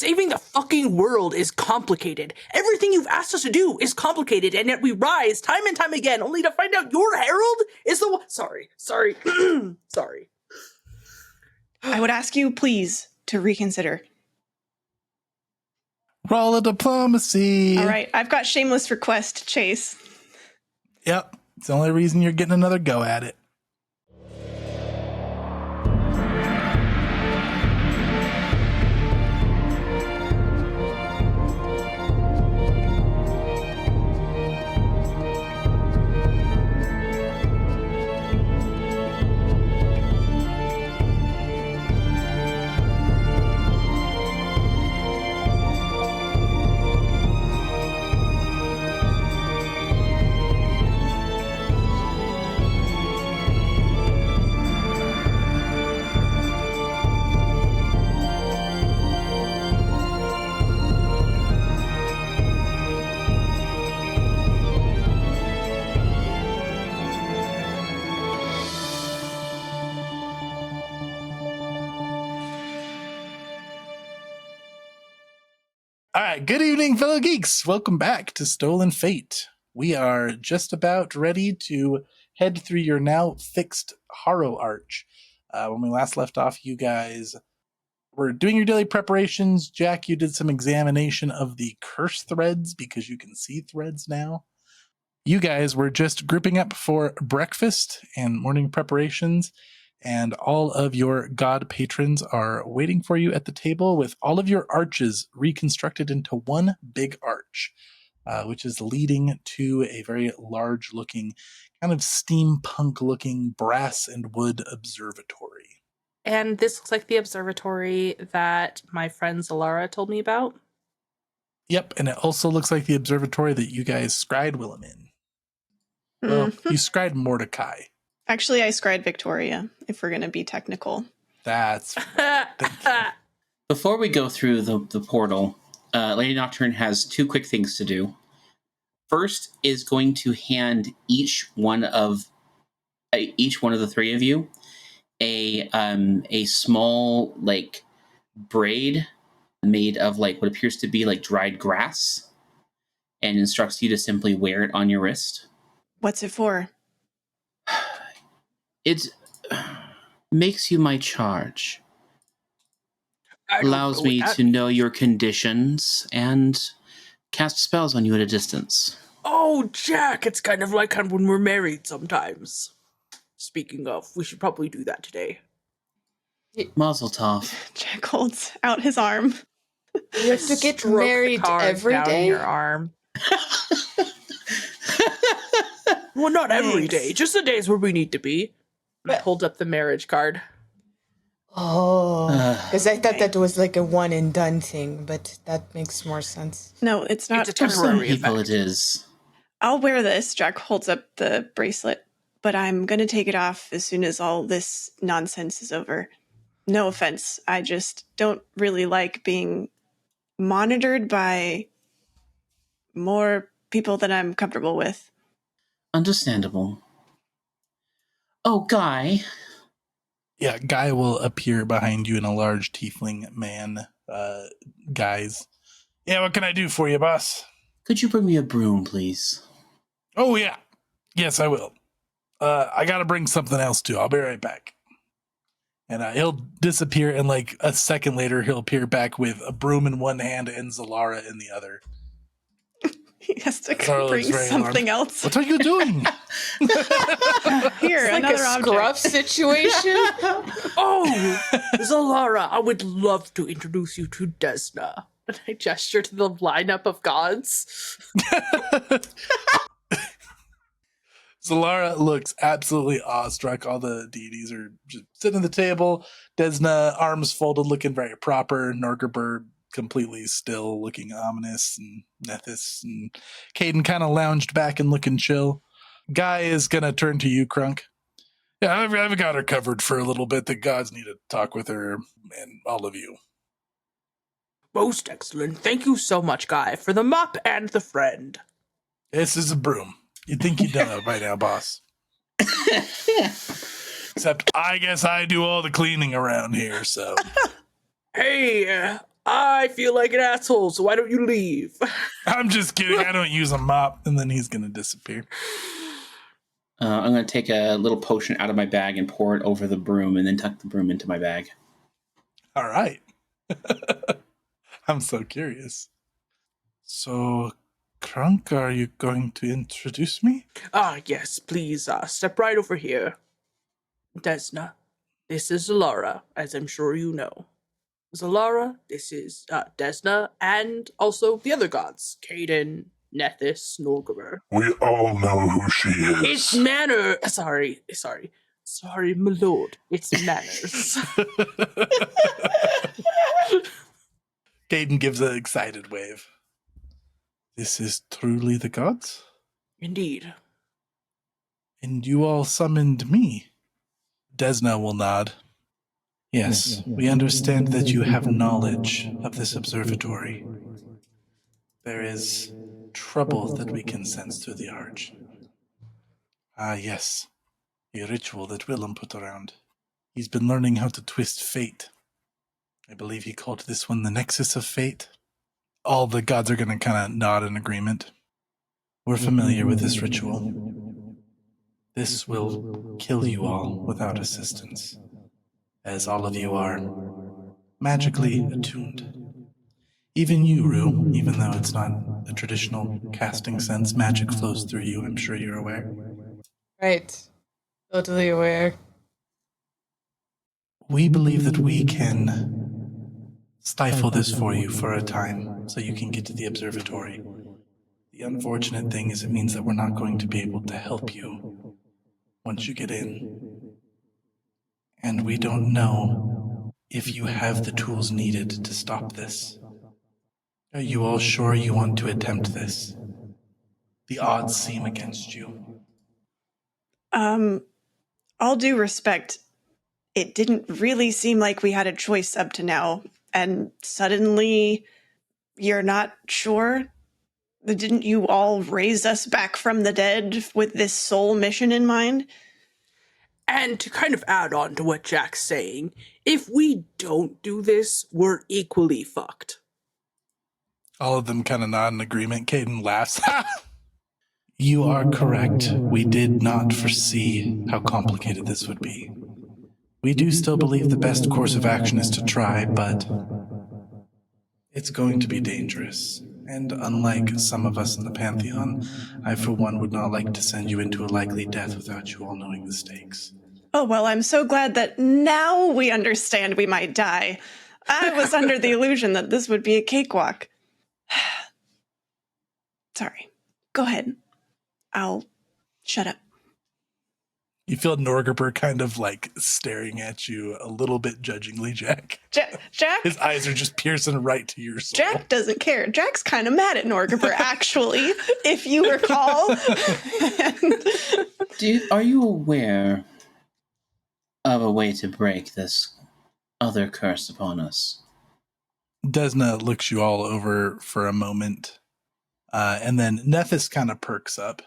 Saving the fucking world is complicated. Everything you've asked us to do is complicated, and yet we rise time and time again only to find out your herald is the one. Sorry. Sorry. I would ask you, please, to reconsider. Roll a diplomacy. All right, I've got shameless request, Chase. Yep. It's the only reason you're getting another go at it. All right, good evening, fellow geeks. Welcome back to Stolen Fate. We are just about ready to head through your now fixed Harrow Arch. When we last left off, you guys were doing your daily preparations. Jack, you did some examination of the curse threads because you can see threads now. You guys were just grouping up for breakfast and morning preparations, and all of your god patrons are waiting for you at the table with all of your arches reconstructed into one big arch, which is leading to a very large-looking, kind of steampunk-looking brass and wood observatory. And this looks like the observatory that my friend Zalara told me about. Yep, and it also looks like the observatory that you guys scried Willum in. Well, you scried Mordecai. Actually, I scried Victoria, if we're going to be technical. That's Before we go through the portal, Lady Nocturne has two quick things to do. First is going to hand each one of the three of you a small like braid made of like what appears to be like dried grass, and instructs you to simply wear it on your wrist. What's it for? It makes you my charge. Allows me to know your conditions and cast spells on you at a distance. Oh, Jack, it's kind of like when we're married sometimes. Speaking of, we should probably do that today. Mazel tov. Jack holds out his arm. You have to get married every down day? Your arm. Well, not every day, just the days where we need to be. I hold up the marriage card. Oh, because I thought that was like a one and done thing, but that makes more sense. No, it's not. It's a For some temporary people effect. it is. I'll wear this. Jack holds up the bracelet, but I'm going to take it off as soon as all this nonsense is over. No offense. I just don't really like being monitored by more people than I'm comfortable with. Understandable. Oh, Guy. Yeah, Guy will appear behind you in a large tiefling man guise. Yeah, what can I do for you, boss? Could you bring me a broom, please? Oh, yeah. Yes, I will. I gotta bring something else, too. I'll be right back. And he'll disappear, and like a second later, he'll appear back with a broom in one hand and Zalara in the other. He has to Zara bring looks very something alarmed. else. What are you doing? Here, It's like another a object. scruff situation. Oh, Zalara, I would love to introduce you to Desna. And I gesture to the lineup of gods. Zalara looks absolutely awestruck. All the deities are just sitting at the table. Desna, arms folded, looking very proper. Norgerbird, completely still, looking ominous. And Nethys and Caden kind of lounged back and looking chill. Guy is going to turn to you, Crunk. Yeah, I've got her covered for a little bit. The gods need to talk with her and all of you. Most excellent. Thank you so much, Guy, for the mop and the friend. This is a broom. You'd think you'd done it by now, boss. Except I guess I do all the cleaning around here, so. Hey, I feel like an asshole, so why don't you leave? I'm just kidding. I don't use a mop, and then he's going to disappear. I'm going to take a little potion out of my bag and pour it over the broom and then tuck the broom into my bag. All right. I'm so curious. So, Krunk, are you going to introduce me? Yes, please, step right over here. Desna, this is Zalara, as I'm sure you know. Zalara, this is Desna, and also the other gods, Caden, Nethys, Norgrimmar. We all know who she is. It's manner. Sorry, my lord. It's manners. Caden gives an excited wave. This is truly the gods? Indeed. And you all summoned me? Desna will nod. Yes, we understand that you have knowledge of this observatory. There is trouble that we can sense through the arch. Ah, yes. A ritual that Willum put around. He's been learning how to twist fate. I believe he called this one the Nexus of Fate. All the gods are going to kind of nod in agreement. We're familiar with this ritual. This will kill you all without assistance, as all of you are magically attuned. Even you, Rue, even though it's not a traditional casting sense, magic flows through you, I'm sure you're aware. Right. Totally aware. We believe that we can stifle this for you for a time, so you can get to the observatory. The unfortunate thing is it means that we're not going to be able to help you once you get in. And we don't know if you have the tools needed to stop this. Are you all sure you want to attempt this? The odds seem against you. All due respect, it didn't really seem like we had a choice up to now, and suddenly you're not sure? Didn't you all raise us back from the dead with this sole mission in mind? And to kind of add on to what Jack's saying, if we don't do this, we're equally fucked. All of them kind of nod in agreement. Caden laughs. You are correct. We did not foresee how complicated this would be. We do still believe the best course of action is to try, but it's going to be dangerous. And unlike some of us in the Pantheon, I for one would not like to send you into a likely death without you all knowing the stakes. Oh, well, I'm so glad that now we understand we might die. I was under the illusion that this would be a cakewalk. Sorry. Go ahead. I'll shut up. You feel Norgrimmar kind of like staring at you a little bit judgingly, Jack. Jack? His eyes are just piercing right to your soul. Jack doesn't care. Jack's kind of mad at Norgrimmar, actually, if you recall. Are you aware of a way to break this other curse upon us? Desna looks you all over for a moment, and then Nethys kind of perks up.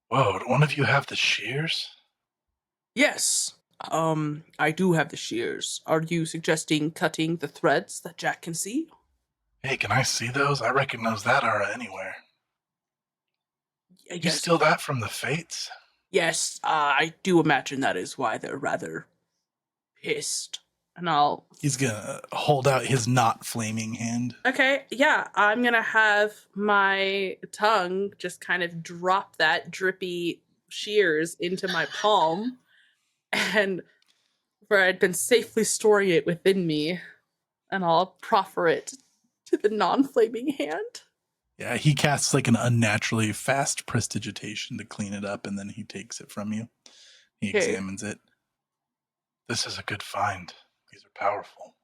Whoa, do one of you have the shears? Yes, I do have the shears. Are you suggesting cutting the threads that Jack can see? Hey, can I see those? I recognize that aura anywhere. Did you Yes. steal that from the Fates? Yes, I do imagine that is why they're rather pissed. And He's gonna hold out his not flaming hand. Okay, yeah, I'm gonna have my tongue just kind of drop that drippy shears into my palm, and where I'd been safely storing it within me, and I'll proffer it to the non-flaming hand. Yeah, he casts like an unnaturally fast prestidigitation to clean it up, and then he takes it from you. He examines it. This is a good find. These are powerful.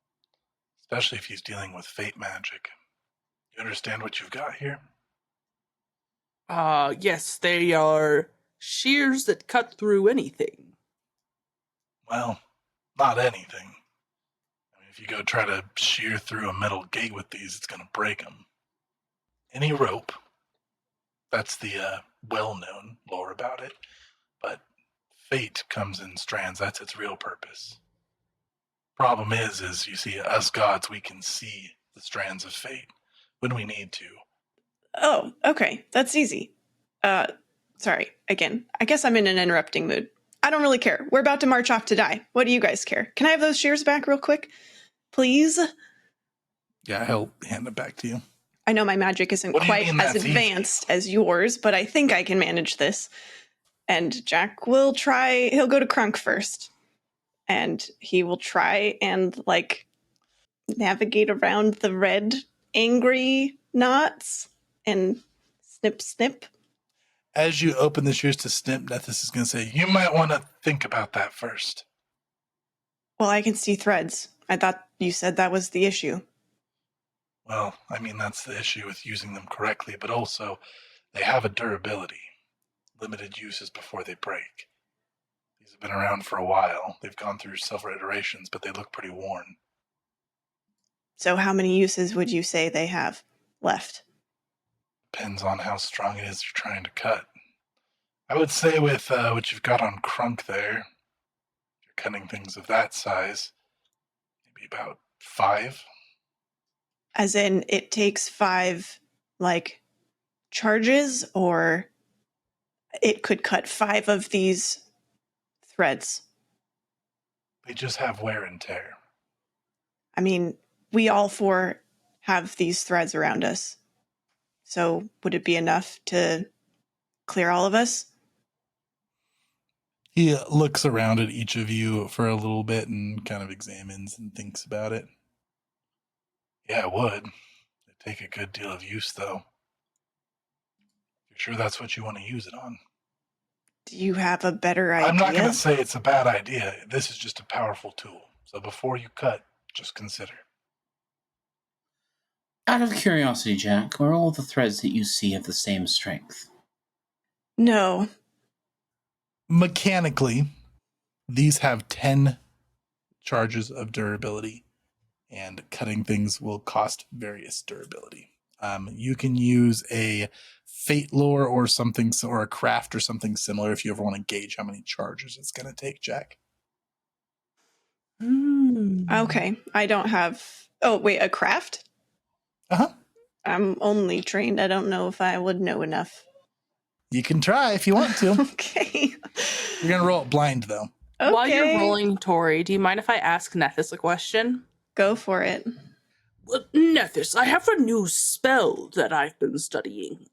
Especially if he's dealing with fate magic. You understand what you've got here? Yes, they are shears that cut through anything. Well, not anything. I mean, if you go try to shear through a metal gate with these, it's going to break them. Any rope, that's the well-known lore about it, but fate comes in strands. That's its real purpose. Problem is you see, us gods, we can see the strands of fate when we need to. Oh, okay. That's easy. Sorry. Again, I guess I'm in an interrupting mood. I don't really care. We're about to march off to die. What do you guys care? Can I have those shears back real quick? Please? Yeah, he'll hand it back to you. I know my magic isn't What do you quite mean as that's advanced as yours, but I think I can manage this. And Jack will try, he'll go to Crunk first. And he will try and, like, navigate around the red, angry knots and snip, snip. As you open the shears to snip, Nethys is going to say, you might want to think about that first. Well, I can see threads. I thought you said that was the issue. Well, I mean, that's the issue with using them correctly, but also they have a durability. Limited uses before they break. These have been around for a while. They've gone through several iterations, but they look pretty worn. So how many uses would you say they have left? Depends on how strong it is you're trying to cut. I would say with what you've got on Crunk there, if you're cutting things of that size, maybe about 5. As in, it takes 5, like, charges, or it could cut 5 of these threads? They just have wear and tear. I mean, we all 4 have these threads around us. So would it be enough to clear all of us? He looks around at each of you for a little bit and kind of examines and thinks about it. Yeah, it would. It'd take a good deal of use, though. You're sure that's what you want to use it on? Do you have a better idea? I'm not going to say it's a bad idea. This is just a powerful tool. So before you cut, just consider. Out of curiosity, Jack, are all the threads that you see of the same strength? No. Mechanically, these have 10 charges of durability, and cutting things will cost various durability. You can use a fate lore or something, or a craft or something similar if you ever want to gauge how many charges it's going to take, Jack. Okay. I don't have... Oh, wait, a craft? Uh-huh. I'm only trained. I don't know if I would know enough. You can try if you want to. Okay. You're going to roll it blind, though. Okay. While you're rolling, Tori, do you mind if I ask Nethys a question? Go for it. Well, Nethys, I have a new spell that I've been studying.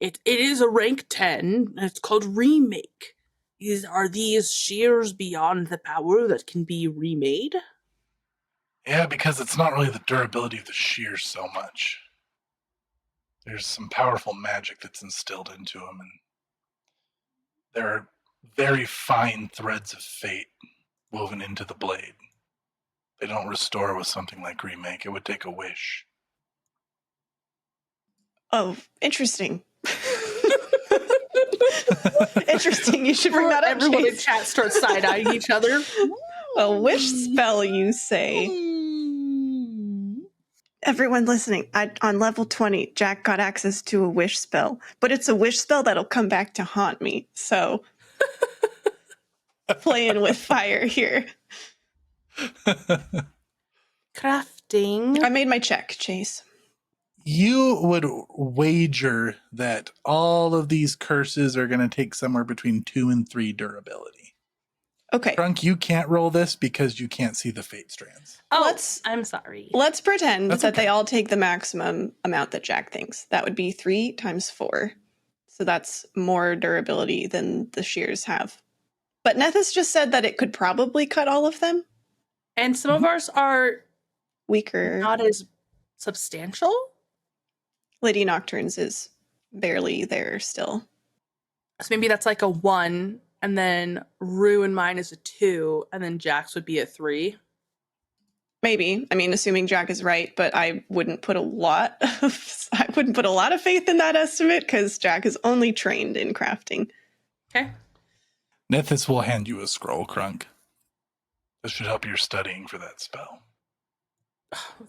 It is a rank 10. It's called Remake. Are these shears beyond the power that can be remade? Yeah, because it's not really the durability of the shears so much. There's some powerful magic that's instilled into them, and there are very fine threads of fate woven into the blade. They don't restore with something like Remake. It would take a wish. Oh, interesting. Interesting. You should bring that up, Everyone in Chase. chat starts side-eyeing each other. A wish spell, you say? Everyone listening, on level 20, Jack got access to a wish spell, but it's a wish spell that'll come back to haunt me. So, playing with fire here. Crafting. I made my check, Chase. You would wager that all of these curses are going to take somewhere between 2 and 3 durability. Okay. Trunk, you can't roll this because you can't see the fate strands. Oh, I'm sorry. Let's pretend That's that okay. they all take the maximum amount that Jack thinks. That would be 3 times 4. So that's more durability than the shears have. But Nethys just said that it could probably cut all of them. And some of ours are Weaker. not as substantial. Lady Nocturne's is barely there still. So maybe that's like a 1, and then Rue and mine is a 2, and then Jack's would be a 3. Maybe. I mean, assuming Jack is right, but I wouldn't put a lot of faith in that estimate because Jack is only trained in crafting. Okay. Nethys will hand you a scroll, Crunk. This should help your studying for that spell.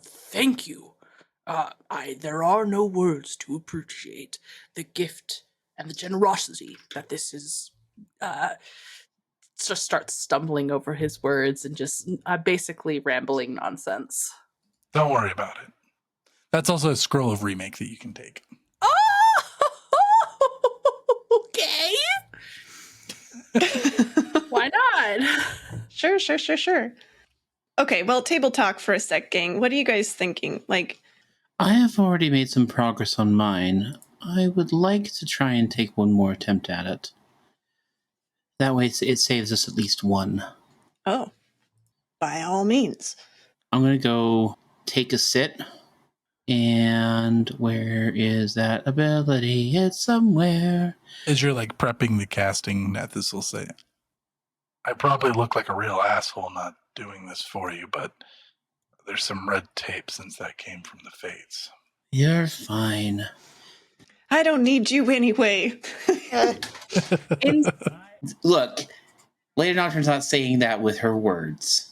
Thank you. There are no words to appreciate the gift and the generosity that this is just starts stumbling over his words and just basically rambling nonsense. Don't worry about it. That's also a scroll of remake that you can take. Oh, okay. Why not? Sure. Okay, well, table talk for a sec, gang. What are you guys thinking? Like, I have already made some progress on mine. I would like to try and take one more attempt at it. That way it saves us at least one. oh, by all means. I'm going to go take a sit. And where is that ability? It's somewhere. As you're like prepping the casting, Nethys will say, I probably look like a real asshole not doing this for you, but there's some red tape since that came from the Fates. You're fine. I don't need you anyway. Look, Lady Nocturne's not saying that with her words.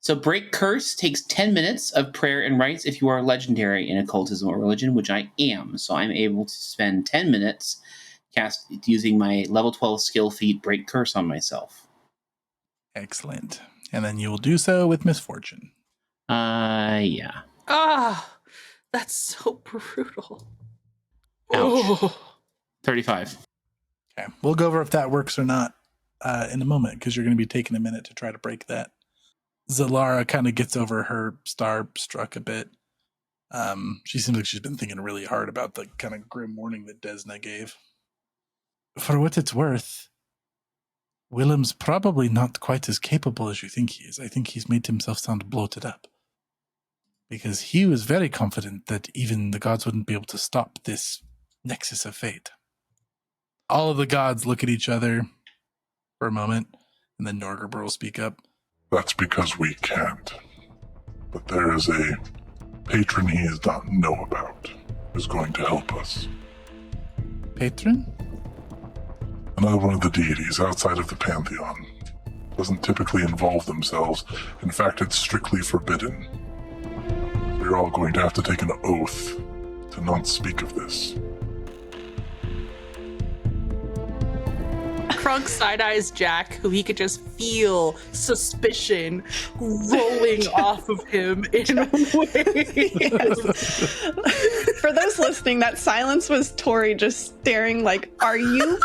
So Break Curse takes 10 minutes of prayer and rites if you are legendary in occultism or religion, which I am. So I'm able to spend 10 minutes using my level 12 skill feat Break Curse on myself. Excellent. And then you will do so with misfortune. Yeah. That's so brutal. Ouch. 35. Okay. We'll go over if that works or not in a moment, because you're going to be taking a minute to try to break that. Zalara kind of gets over her starstruck a bit. She seems like she's been thinking really hard about the kind of grim warning that Desna gave. For what it's worth, Willum's probably not quite as capable as you think he is. I think he's made himself sound bloated up. Because he was very confident that even the gods wouldn't be able to stop this nexus of fate. All of the gods look at each other for a moment, and then Norgerber will speak up. That's because we can't. But there is a patron he does not know about who's going to help us. Patron? Another one of the deities outside of the Pantheon. Doesn't typically involve themselves. In fact, it's strictly forbidden. You're all going to have to take an oath to not speak of this. Krunk side-eyes Jack, who he could just feel suspicion rolling off of him in waves. For those listening, that silence was Tori just staring like, are you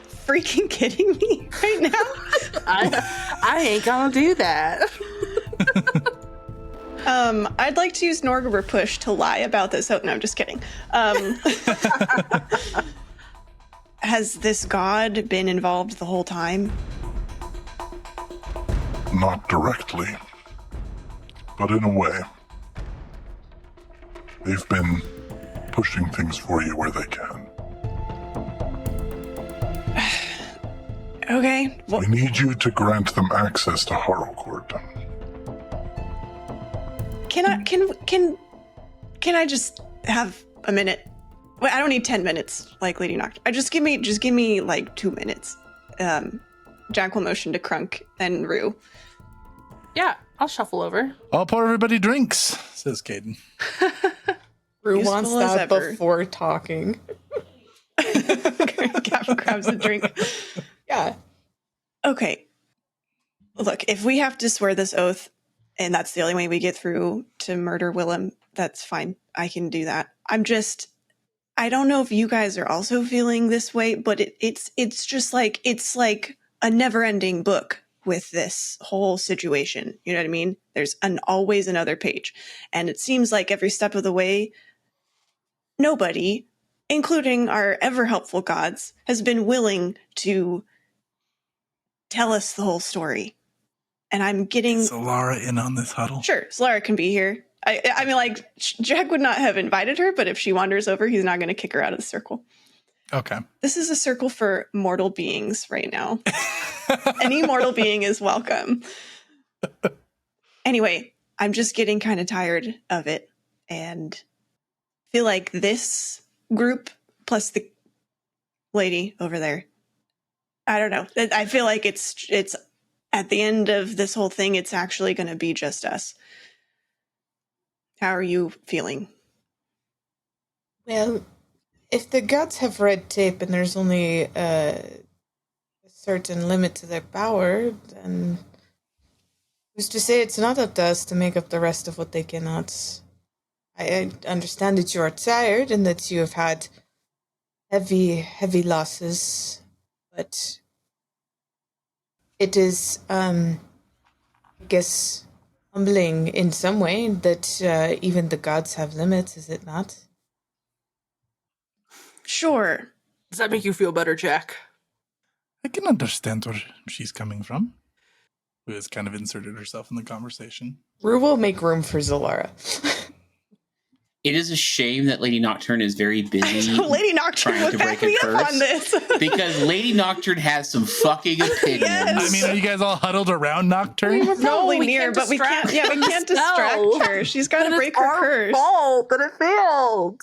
freaking kidding me right now? I ain't gonna do that. I'd like to use Norgerber Push to lie about this. Oh, no, I'm just kidding. Has this god been involved the whole time? Not directly, but in a way. They've been pushing things for you where they can. Okay. Well, We need you to grant them access to Harrowcourt. can I just have a minute? Wait, I don't need 10 minutes like Lady Nocturne. Just give me like 2 minutes. Jack will motion to Krunk and Rue. Yeah, I'll shuffle over. I'll pour everybody drinks, says Caden. Rue Useful wants as that ever. before talking. Gavin grabs a drink. Yeah. Okay. Look, if we have to swear this oath, and that's the only way we get through to murder Willum, that's fine. I can do that. I don't know if you guys are also feeling this way, but it's just like, it's like a never-ending book with this whole situation. You know what I mean? There's always another page. And it seems like every step of the way, nobody, including our ever-helpful gods, has been willing to tell us the whole story. And I'm getting... Is Zalara in on this huddle? Sure, Solara can be here. I mean, like, Jack would not have invited her, but if she wanders over, he's not going to kick her out of the circle. Okay. This is a circle for mortal beings right now. Any mortal being is welcome. Anyway, I'm just getting kind of tired of it and feel like this group plus the lady over there, I don't know. I feel like it's at the end of this whole thing, it's actually going to be just us. How are you feeling? Well, if the gods have red tape and there's only a certain limit to their power, then who's to say it's not up to us to make up the rest of what they cannot? I understand that you are tired and that you have had heavy losses, but it is, I guess, humbling in some way that even the gods have limits, is it not? Sure. Does that make you feel better, Jack? I can understand where she's coming from. Who has kind of inserted herself in the conversation. Rue will make room for Zalara. It is a shame that Lady Nocturne is very busy Lady Nocturne trying would to back break me a up curse. on this. Because Lady Nocturne has some fucking opinions. Yes. I mean, are you guys all huddled around Nocturne? We're probably we near, can't but we can't. Yeah, we can't distract distract the her. She's got to Then break it's her our curse. fault that it failed.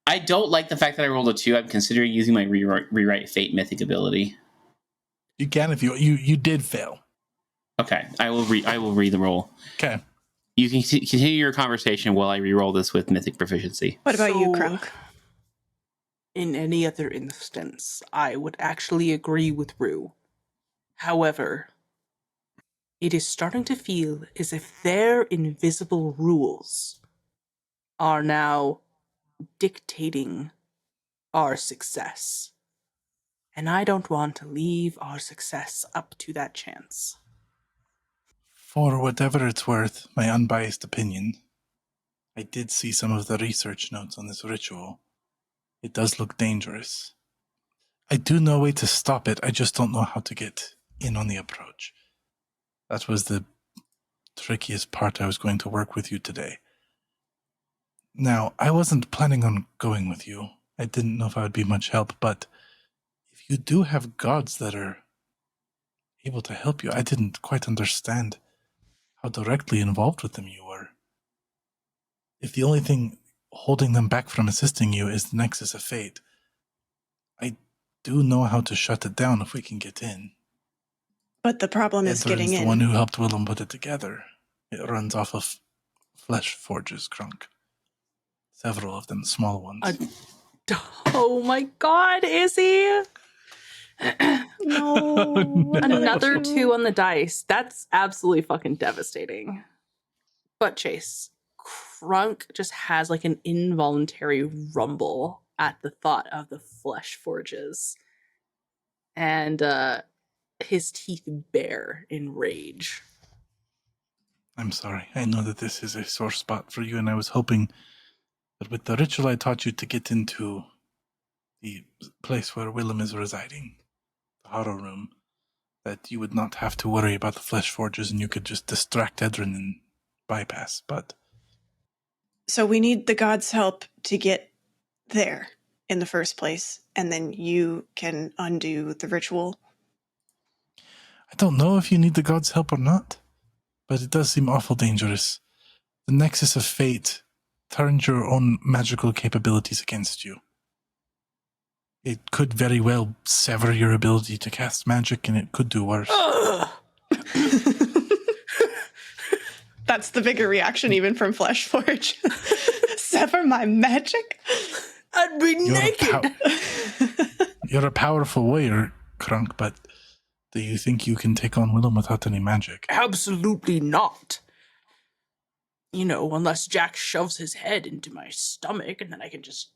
I don't like the fact that I rolled a 2. I'm considering using my rewrite fate mythic ability. You can if you did fail. Okay, I will read the roll. Okay. You can continue your conversation while I re-roll this with mythic proficiency. What about you, So, Crunk? In any other instance, I would actually agree with Rue. However, it is starting to feel as if their invisible rules are now dictating our success. And I don't want to leave our success up to that chance. For whatever it's worth, my unbiased opinion, I did see some of the research notes on this ritual. It does look dangerous. I do know a way to stop it, I just don't know how to get in on the approach. That was the trickiest part. I was going to work with you today. Now, I wasn't planning on going with you. I didn't know if I would be much help, but if you do have gods that are able to help you, I didn't quite understand how directly involved with them you were. If the only thing holding them back from assisting you is the Nexus of Fate, I do know how to shut it down if we can get in. But the problem is getting the in. one who helped Willum put it together. It runs off of flesh forges, Crunk. Several of them, small ones. Oh my god, Izzy! No. Another 2 on the dice. That's absolutely fucking devastating. But Chase, Crunk just has like an involuntary rumble at the thought of the flesh forges. And his teeth bare in rage. I'm sorry. I know that this is a sore spot for you, and I was hoping that with the ritual I taught you to get into the place where Willum is residing, the Horror Room, that you would not have to worry about the flesh forges and you could just distract Edrin and bypass, but... So we need the gods' help to get there in the first place, and then you can undo the ritual. I don't know if you need the gods' help or not, but it does seem awful dangerous. The Nexus of Fate turns your own magical capabilities against you. It could very well sever your ability to cast magic, and it could do worse. That's the bigger reaction even from Fleshforge. Sever my magic? I'd be naked! You're a powerful warrior, Crunk, but do you think you can take on Willum without any magic? Absolutely not. You know, unless Jack shoves his head into my stomach and then I can just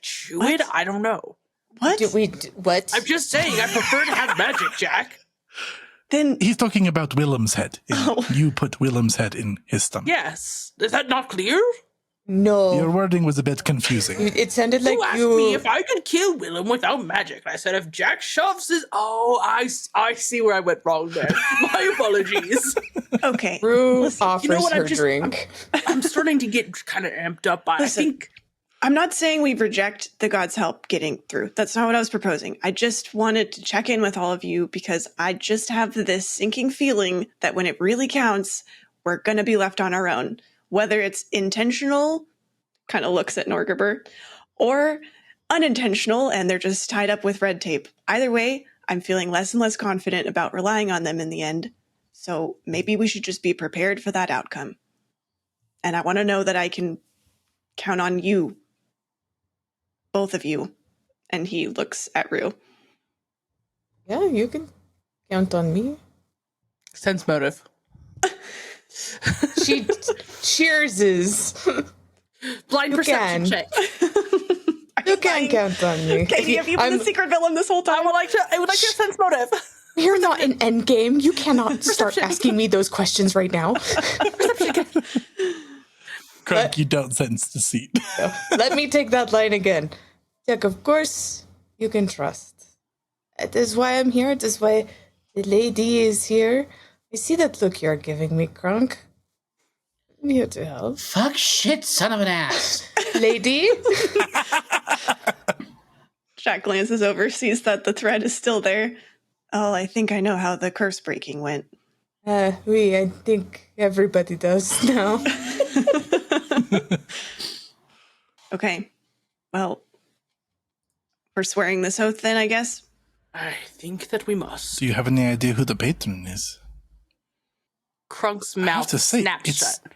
chew it. I don't know. What? What? I'm just saying, I prefer to have magic, Jack. Then He's talking about Willem's head. You put Willem's head in his stomach. Yes. Is that not clear? No. Your wording was a bit confusing. It sounded like You asked me if I could kill Willum without magic. I said if Jack shoves his... Oh, I see where I went wrong there. My apologies. okay. Rue offers You know what, her drink. I'm starting to get kind of amped up. I think... I'm not saying we reject the gods' help getting through. That's not what I was proposing. I just wanted to check in with all of you because I just have this sinking feeling that when it really counts, we're going to be left on our own. Whether it's intentional, kind of looks at Norgerber, or unintentional and they're just tied up with red tape. Either way, I'm feeling less and less confident about relying on them in the end. So maybe we should just be prepared for that outcome. And I want to know that I can count on you. Both of you. And he looks at Rue. Yeah, you can count on me. Sense motive. She cheerses. Blind You perception can. check. You can count on me. Katie, have you been the secret villain this whole time? I would like to sense motive. You're not in Endgame. You cannot start Perception. asking me those questions right now. Crunk, you don't sense deceit. Let me take that line again. Jack, of course, you can trust. That is why I'm here. That is why the lady is here. I see that look you're giving me, Kronk. I'm here to help. Fuck shit, son of an ass. Lady? Jack glances over, sees that the thread is still there. Oh, I think I know how the curse breaking went. I think everybody does now. Okay. Well, we're swearing this oath then, I guess? I think that we must. Do you have any idea who the patron is? Crunk's I have mouth to say, snapped it's- shut.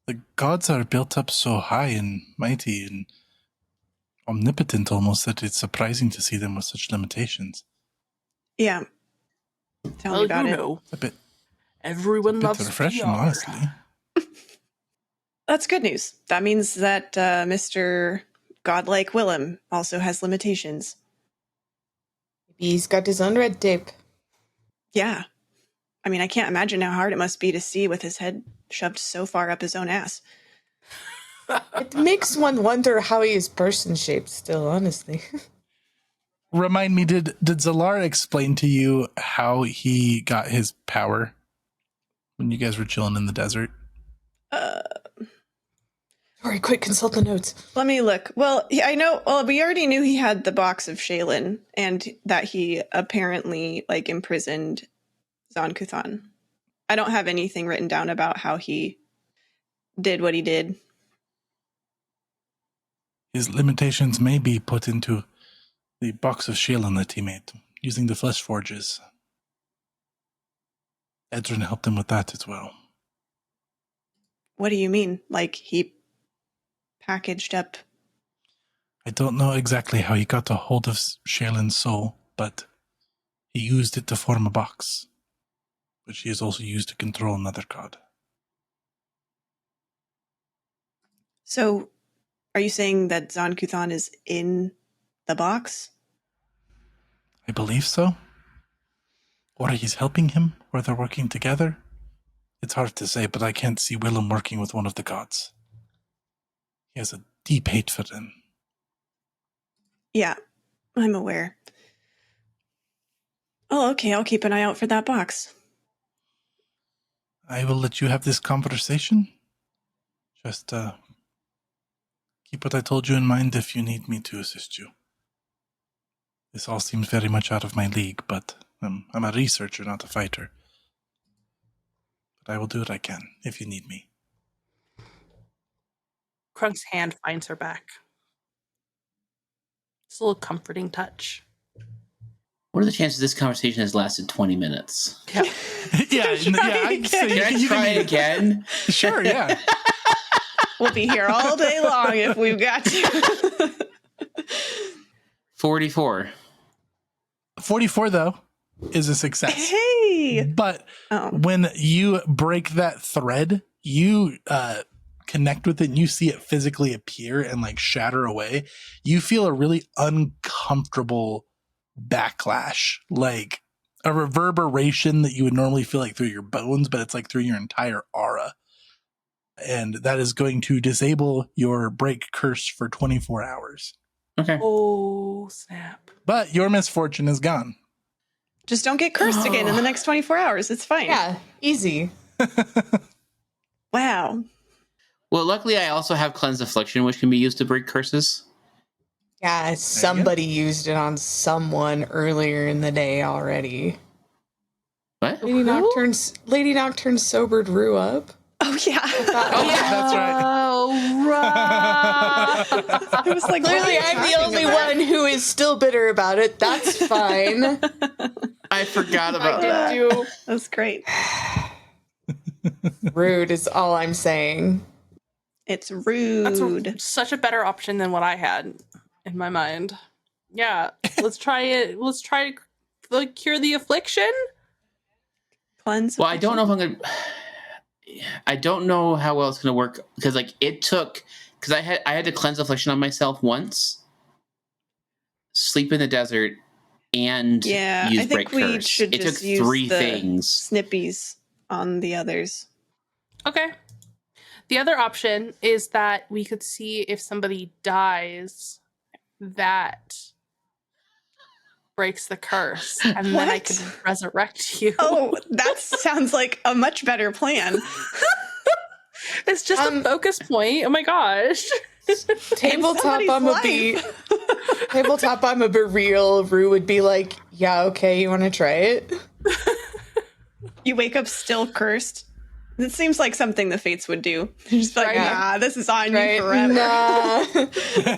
The gods are built up so high and mighty and omnipotent almost that it's surprising to see them with such limitations. Yeah. Tell me Well, about you it. know, A bit everyone loves refreshing, PR. honestly. That's good news. That means that Mr. Godlike Willum also has limitations. He's got his own red tape. Yeah. I mean, I can't imagine how hard it must be to see with his head shoved so far up his own ass. It makes one wonder how he is person-shaped still, honestly. Remind me, did Zalar explain to you how he got his power when you guys were chilling in the desert? Sorry, quick, consult the notes. Let me look. Well, I know. Well, we already knew he had the box of Shaylin and that he apparently imprisoned Zon-Kuthon. I don't have anything written down about how he did what he did. His limitations may be put into the box of Shaylin that he made, using the flesh forges. Edrin helped him with that as well. What do you mean? Like he packaged up? I don't know exactly how he got a hold of Shaylin's soul, but he used it to form a box, which he has also used to control another god. So, are you saying that Zon-Kuthon is in the box? I believe so. Or he's helping him, or they're working together. It's hard to say, but I can't see Willum working with one of the gods. He has a deep hate for them. Yeah, I'm aware. Oh, okay, I'll keep an eye out for that box. I will let you have this conversation. Just keep what I told you in mind if you need me to assist you. This all seems very much out of my league, but I'm a researcher, not a fighter. But I will do what I can if you need me. Crunk's hand finds her back. It's a little comforting touch. What are the chances this conversation has lasted 20 minutes? Yeah. I can say Can I try again? Sure, yeah. We'll be here all day long if we've got to. 44. 44, though, is a success. Hey! But when you break that thread, you connect with it and you see it physically appear and shatter away. You feel a really uncomfortable backlash, like a reverberation that you would normally feel through your bones, but it's through your entire aura. And that is going to disable your break curse for 24 hours. Okay. Oh, snap. But your misfortune is gone. Just don't get cursed again in the next 24 hours. It's fine. Yeah, easy. Wow. Well, luckily I also have Cleanse Affliction, which can be used to break curses. Yeah, somebody used it on someone earlier in the day already. What? Lady Nocturne sobered Rue up. Oh, yeah. That's right. Oh, right. It was like, Clearly, I'm the only one who is still bitter about it. That's fine. I forgot about I that. did do. That's great. Rude is all I'm saying. It's rude. That's such a better option than what I had in my mind. Yeah, let's try it. Let's try cure the affliction? Cleanse. Well, I don't know if I'm gonna. I don't know how well it's gonna work because I had to cleanse affliction on myself once, sleep in the desert, and Yeah, use I think break we curse. should It took just use 3 the things. snippies on the others. Okay. The other option is that we could see if somebody dies that breaks the curse, and then I What? can resurrect you. Oh, that sounds like a much better plan. It's just a focus point. Oh my gosh. Tabletop, somebody's I'm a be. Tabletop, I'm a be real. Rue would be like, "Yeah, okay, you want to try it?" You wake up still cursed. It seems like something the Fates would do. They're just like, Right. nah, this is on Right? you forever. Nah.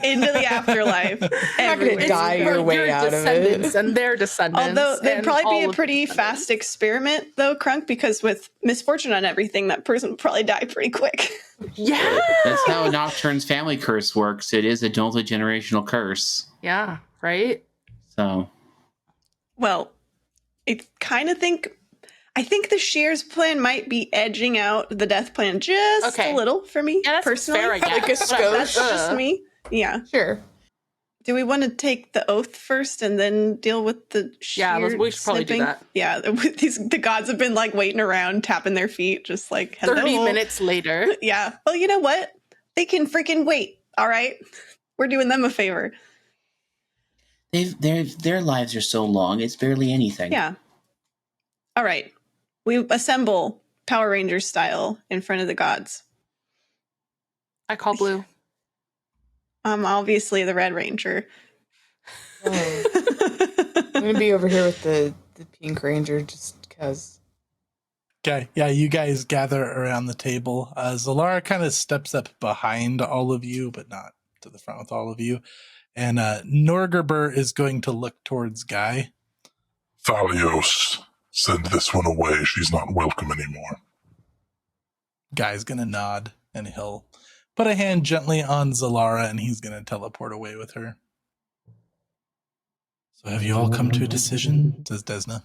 Into the afterlife. not gonna Everywhere. die your way out of it. descendants and their descendants. Although that'd and probably be all a of pretty the fast descendants. experiment, though, Crunk, because with misfortune on everything, that person would probably die pretty quick. Yeah. That's how Nocturne's family curse works. It is a multi-generational curse. Yeah, right? So Well, I think the Shears plan might be edging out the death plan just Okay. a little for me, Yeah, that's personally. fair, I guess. Like a Whatever. That's just me. Yeah. Sure. Do we want to take the oath first and then deal with the Yeah, sheer we should probably do snipping? that. Yeah, the gods have been like waiting around, tapping their feet, just like hello. 30 minutes later. Yeah. Well, you know what? They can freaking wait. All right, we're doing them a favor. their lives are so long; it's barely anything. Yeah. All right, we assemble Power Rangers style in front of the gods. I call blue. I'm obviously the Red Ranger. Oh, I'm gonna be over here with the Pink Ranger just because. Okay, yeah, you guys gather around the table. Zalara kind of steps up behind all of you, but not to the front with all of you. And Norgerber is going to look towards Guy. Thalios, send this one away. She's not welcome anymore. Guy's going to nod, and he'll put a hand gently on Zalara, and he's going to teleport away with her. So have you all come to a decision? Says Desna.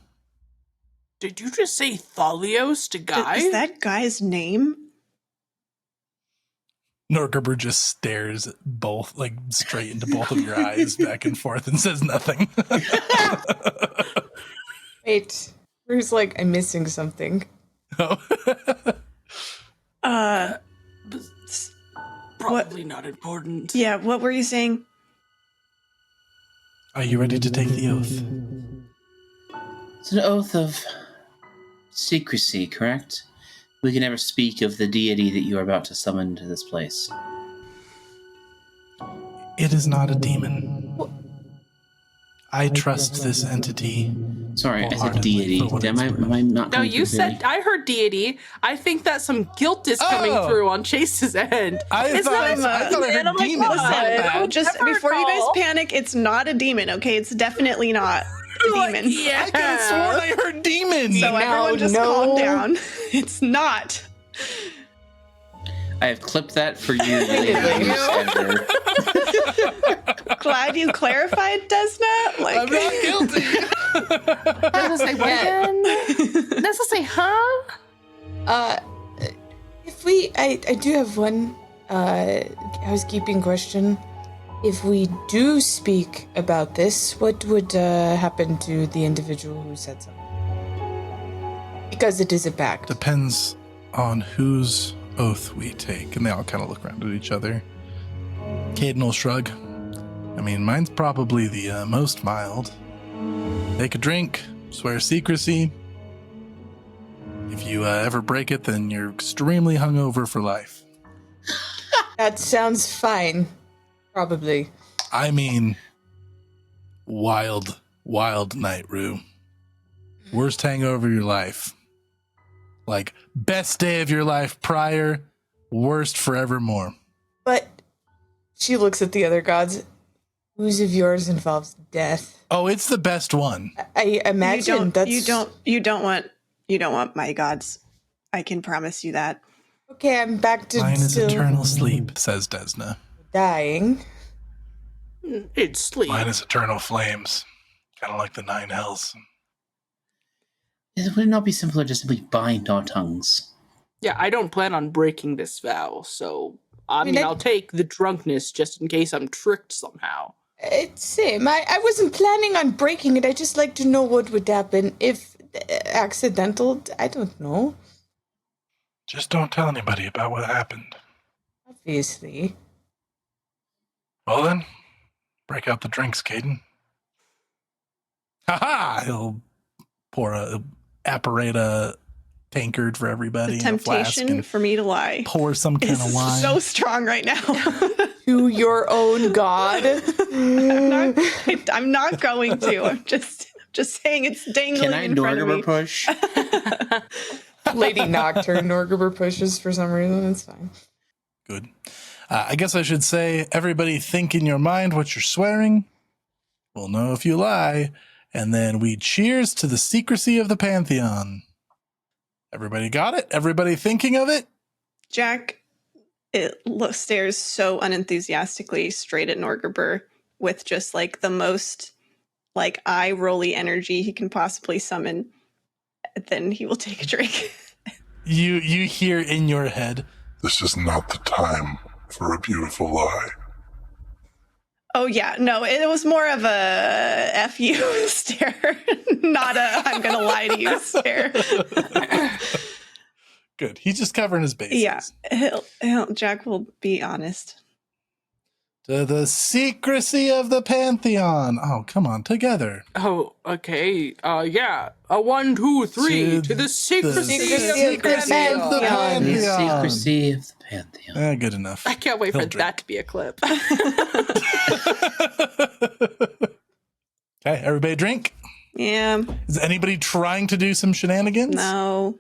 Did you just say Thalios to Guy? Is that guy's name? Norgerber just stares both, like straight into both of your eyes, back and forth, and says nothing. Wait, Rue's like, I'm missing something. Oh. Probably not important. Yeah, what were you saying? Are you ready to take the oath? It's an oath of secrecy, correct? We can never speak of the deity that you are about to summon to this place. It is not a demon. I trust this entity. Sorry, I said wholeheartedly deity. for what Am it's worth. I not? No, coming you through said, clearly? I heard deity. I think that some guilt is coming Oh. through on Chase's end. I It's thought not I a thought I demon. heard Oh my demon. God. Bad. Just Never before you guys call. panic, it's not a demon, okay? It's definitely not a Like, demon. yeah. I could have sworn I heard demon. So everyone just calm no. down. It's not. I have clipped that for you. Thank later. Glad you clarified, Desna. Like, I'm not guilty. Does it say what Yeah. again? Does it say huh? If we, I do have one housekeeping question. If we do speak about this, what would happen to the individual who said something? Because it is a pact. Depends on whose oath we take. And they all kind of look around at each other. Caden will shrug. I mean, mine's probably the most mild. Take a drink, swear secrecy. If you ever break it, then you're extremely hungover for life. That sounds fine. Probably. I mean, wild night, Rue. Worst hangover of your life. Like, best day of your life prior, worst forevermore. But she looks at the other gods. Whose of yours involves death? Oh, it's the best one. I imagine you don't want my gods. I can promise you that. Okay, I'm back to Mine is still eternal sleep, says Desna. dying. It's sleep. Mine is eternal flames. Kind of like the nine hells. Would it not be simpler to simply bind our tongues? Yeah, I don't plan on breaking this vow, so I mean, mean, I'll take the drunkenness just in case I'm tricked somehow. It's same. I wasn't planning on breaking it. I just like to know what would happen if accidental. I don't know. Just don't tell anybody about what happened. Obviously. Well then, break out the drinks, Caden. Ha! He'll apparate a tankard for everybody. The and a flask temptation and for me to lie pour some kind of is wine. so strong right now. To your own god. I'm not going to. I'm just saying it's dangling Can I in front of me. Norgaber push? Lady Nocturne Norgaber pushes for some reason. It's fine. Good. I guess I should say, everybody think in your mind what you're swearing. We'll know if you lie. And then we cheers to the secrecy of the Pantheon. Everybody got it? Everybody thinking of it? Jack stares so unenthusiastically straight at Norgaber with just like the most like eye-rolly energy he can possibly summon. Then he will take a drink. You hear in your head, This is not the time for a beautiful lie. Oh yeah, no, it was more of a F you stare, not a I'm gonna lie to you stare. good. He's just covering his bases. Yeah, Jack will be honest. To the secrecy of the Pantheon. Oh, come on, together. Oh, okay. Yeah. A 1, 2, 3 to the secrecy of the Pantheon. the The Pantheon. secrecy of the Pantheon. Good enough. I can't wait He'll for drink. that to be a clip. Okay, everybody drink. Yeah, Is anybody trying to do some shenanigans? no.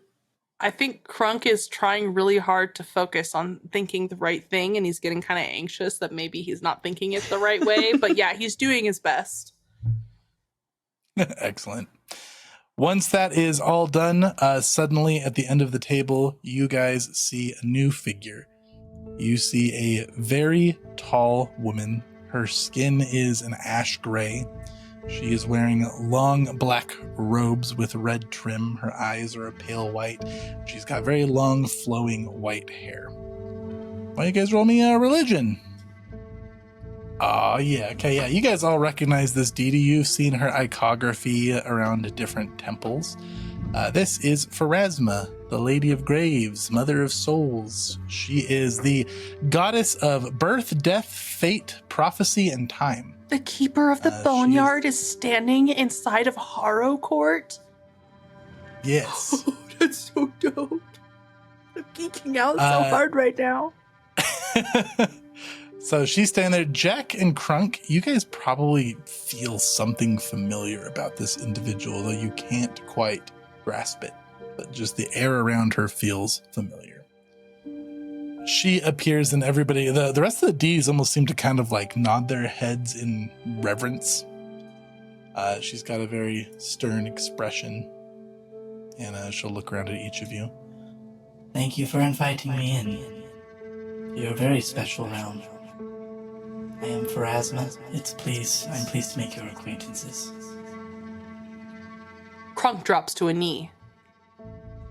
I think Crunk is trying really hard to focus on thinking the right thing, and he's getting kind of anxious that maybe he's not thinking it the right way. But yeah, he's doing his best. Excellent. Once that is all done, suddenly at the end of the table, you guys see a new figure. You see a very tall woman. Her skin is an ash gray. She is wearing long black robes with red trim. Her eyes are a pale white. She's got very long, flowing white hair. Why don't you guys roll me a religion? Oh, yeah. Okay, yeah. You guys all recognize this deity. You've seen her iconography around different temples. This is Pharasma, the Lady of Graves, Mother of Souls. She is the goddess of birth, death, fate, prophecy, and time. The keeper of the boneyard is standing inside of Harrow Court. Yes. Oh, that's so dope. I'm geeking out so hard right now. So she's standing there. Jack and Crunk, you guys probably feel something familiar about this individual, though you can't quite grasp it. But just the air around her feels familiar. She appears and everybody, the rest of the D's almost seem to kind of like nod their heads in reverence. She's got a very stern expression. And she'll look around at each of you. Thank you for inviting me in. You're a very special realm. I am Pharasma. I'm pleased to make your acquaintances. Crunk drops to a knee.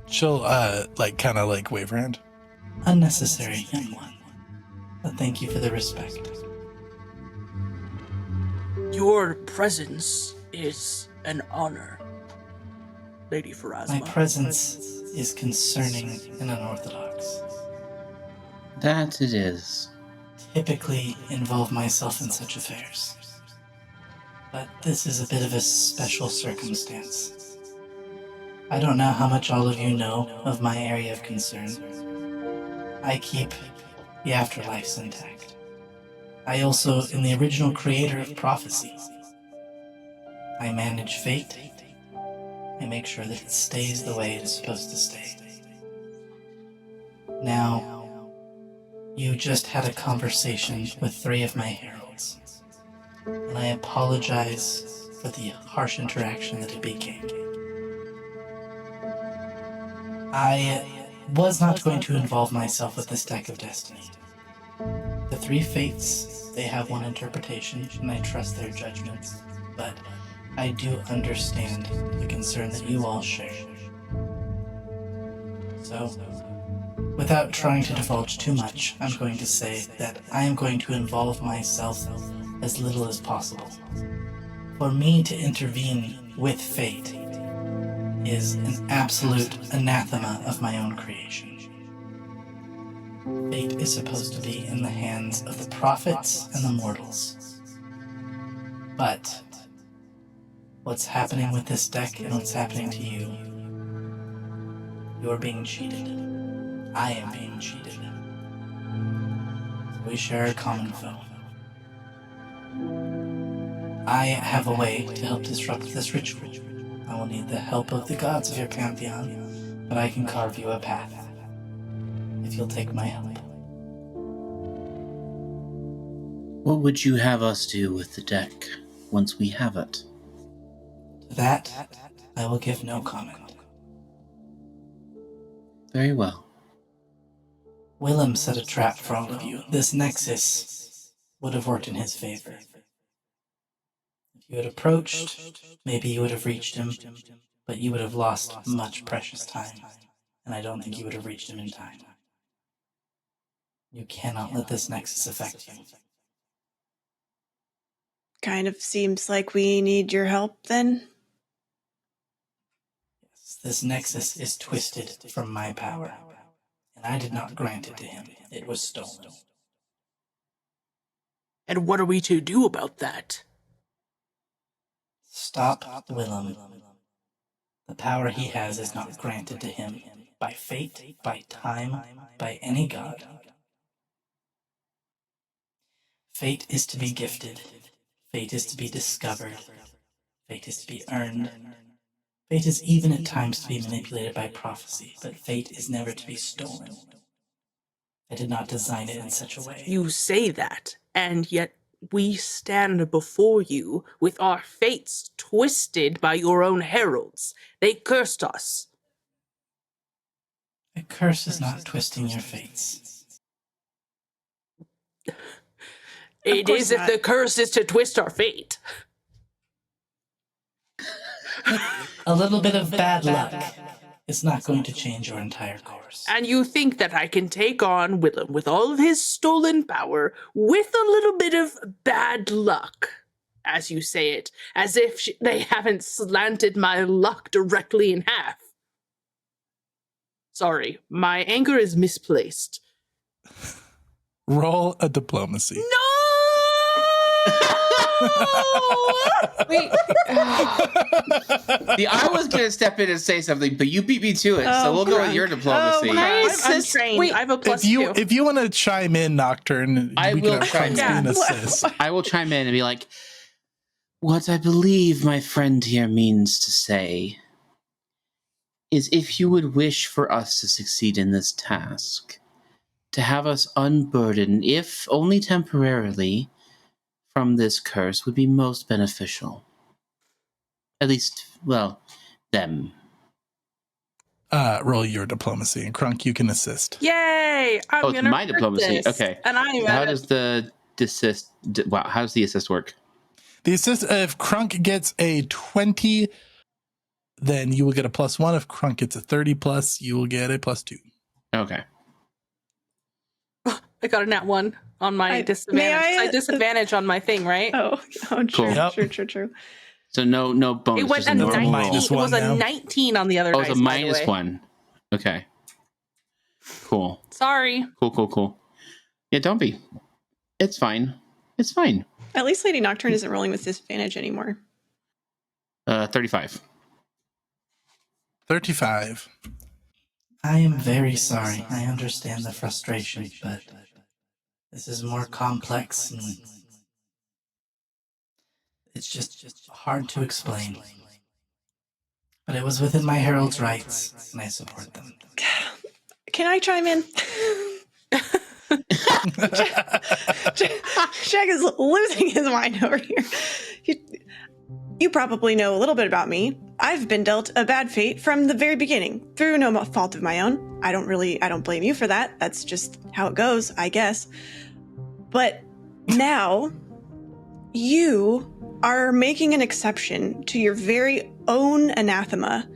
She'll kind of wave her hand. Unnecessary, young one. But thank you for the respect. Your presence is an honor, Lady Pharasma. My presence is concerning and unorthodox. That it is. Typically involve myself in such affairs. But this is a bit of a special circumstance. I don't know how much all of you know of my area of concern. I keep the afterlives intact. I also am the original creator of prophecy. I manage fate. I make sure that it stays the way it is supposed to stay. Now, you just had a conversation with 3 of my heralds, and I apologize for the harsh interaction that it became. I was not going to involve myself with this deck of destiny. The 3 fates, they have one interpretation, and I trust their judgments, but I do understand the concern that you all share. So, without trying to divulge too much, I'm going to say that I am going to involve myself as little as possible. For me to intervene with fate is an absolute anathema of my own creation. Fate is supposed to be in the hands of the prophets and the mortals. But what's happening with this deck and what's happening to you, you're being cheated. I am being cheated. We share a common foe. I have a way to help disrupt this ritual. I will need the help of the gods of your pantheon, but I can carve you a path, if you'll take my help. What would you have us do with the deck once we have it? To that, I will give no comment. Very well. Willum set a trap for all of you. This nexus would have worked in his favor. If you had approached, maybe you would have reached him, but you would have lost much precious time, and I don't think you would have reached him in time. You cannot let this nexus affect you. Kind of seems like we need your help then. Yes, this nexus is twisted from my power, and I did not grant it to him. It was stolen. And what are we to do about that? Stop Willum. The power he has is not granted to him by fate, by time, by any god. Fate is to be gifted. Fate is to be discovered. Fate is to be earned. Fate is even at times to be manipulated by prophecy, but fate is never to be stolen. I did not design it in such a way. You say that, and yet we stand before you with our fates twisted by your own heralds. They cursed us. A curse is not twisting your fates. It course is if not. the curse is to twist our fate. A little bit of bad luck is not going to change your entire course. And you think that I can take on Willum with all of his stolen power with a little bit of bad luck, as you say it, as if they haven't slanted my luck directly in half. Sorry, my anger is misplaced. Roll a diplomacy. No! Wait. See, I was going to step in and say something, but you beat me to it, so Oh, we'll go with Grunk. your diplomacy. Oh, I'm Sis, untrained. wait, I have a plus two. If you want to chime in, Nocturne, I we will can have chime Crunkstein in. assist. I will chime in and be like, what I believe my friend here means to say is if you would wish for us to succeed in this task, to have us unburdened, if only temporarily, from this curse would be most beneficial. At least, well, them. Roll your diplomacy, and Crunk, you can assist. Yay! I'm It's gonna my hurt diplomacy. this. Okay. And I'm How does the assist? Wow, how does the assist work? The assist, if Crunk gets a 20, then you will get a +1. If Crunk gets a 30 plus, you will get a +2. Okay. I got a nat 1 on my disadvantage. may I- I disadvantage on my thing, right? Oh, true, Cool. Yep. true. So no bonus. It went just a a normal 19. roll. minus It was one a now. 19 on the other Oh, dice, it's a by the way. -1. Okay. Cool. Sorry. Cool. Yeah, don't be. It's fine. It's fine. At least Lady Nocturne isn't rolling with disadvantage anymore. 35. 35. I am very sorry. I understand the frustration, but this is more complex and it's just hard to explain. But it was within my herald's rights, and I support them. Can I chime in? Jack is losing his mind over here. You probably know a little bit about me. I've been dealt a bad fate from the very beginning, through no fault of my own. I don't blame you for that. That's just how it goes, I guess. But now, you are making an exception to your very own anathema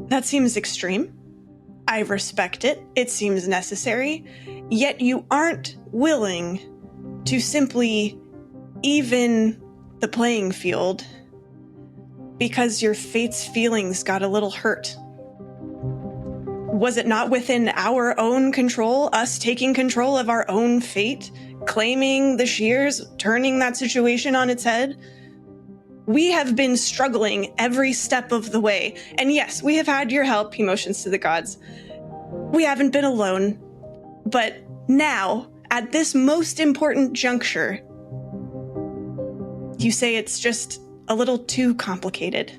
That seems extreme. I respect it. It seems necessary. Yet you aren't willing to simply even the playing field because your fate's feelings got a little hurt. Was it not within our own control, us taking control of our own fate, claiming the shears, turning that situation on its head? We have been struggling every step of the way. And yes, we have had your help, he motions to the gods. We haven't been alone. But now, at this most important juncture, you say it's just a little too complicated.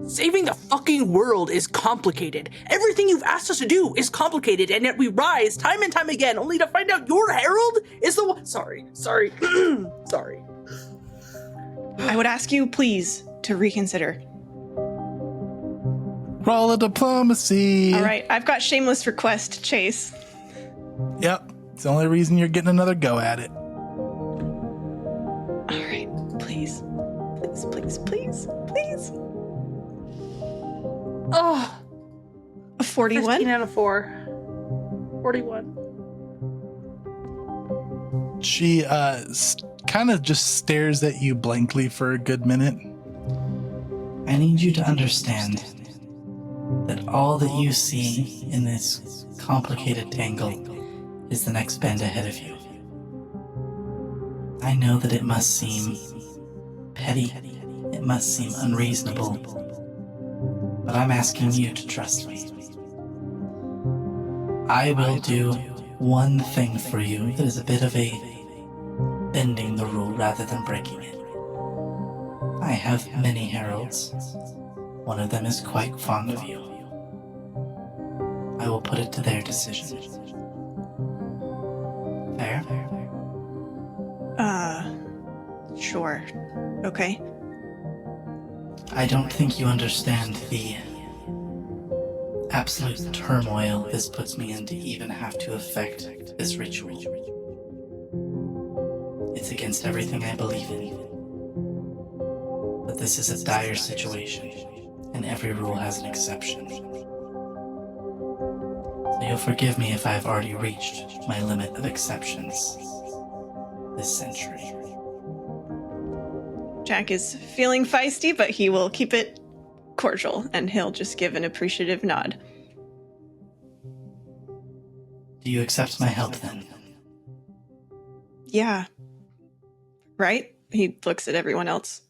Saving the fucking world is complicated. Everything you've asked us to do is complicated, and yet we rise time and time again only to find out your herald is the one. Sorry. Sorry. I would ask you, please, to reconsider. Roll a diplomacy. All right, I've got shameless request, Chase. Yep. It's the only reason you're getting another go at it. All right, please. Please, please, please, please. Oh, A 41? 15 out of 4. 41. She kind of just stares at you blankly for a good minute. I need you to understand that all that you see in this complicated tangle is the next bend ahead of you. I know that it must seem petty, it must seem unreasonable, but I'm asking you to trust me. I will do one thing for you that is a bit of a bending the rule rather than breaking it. I have many heralds. One of them is quite fond of you. I will put it to their decision. Fair? Sure. Okay. I don't think you understand the absolute turmoil this puts me in to even have to effect this ritual. It's against everything I believe in. But this is a dire situation, and every rule has an exception. So you'll forgive me if I've already reached my limit of exceptions this century. Jack is feeling feisty, but he will keep it cordial, and he'll just give an appreciative nod. Do you accept my help then? Yeah. Right? He looks at everyone else.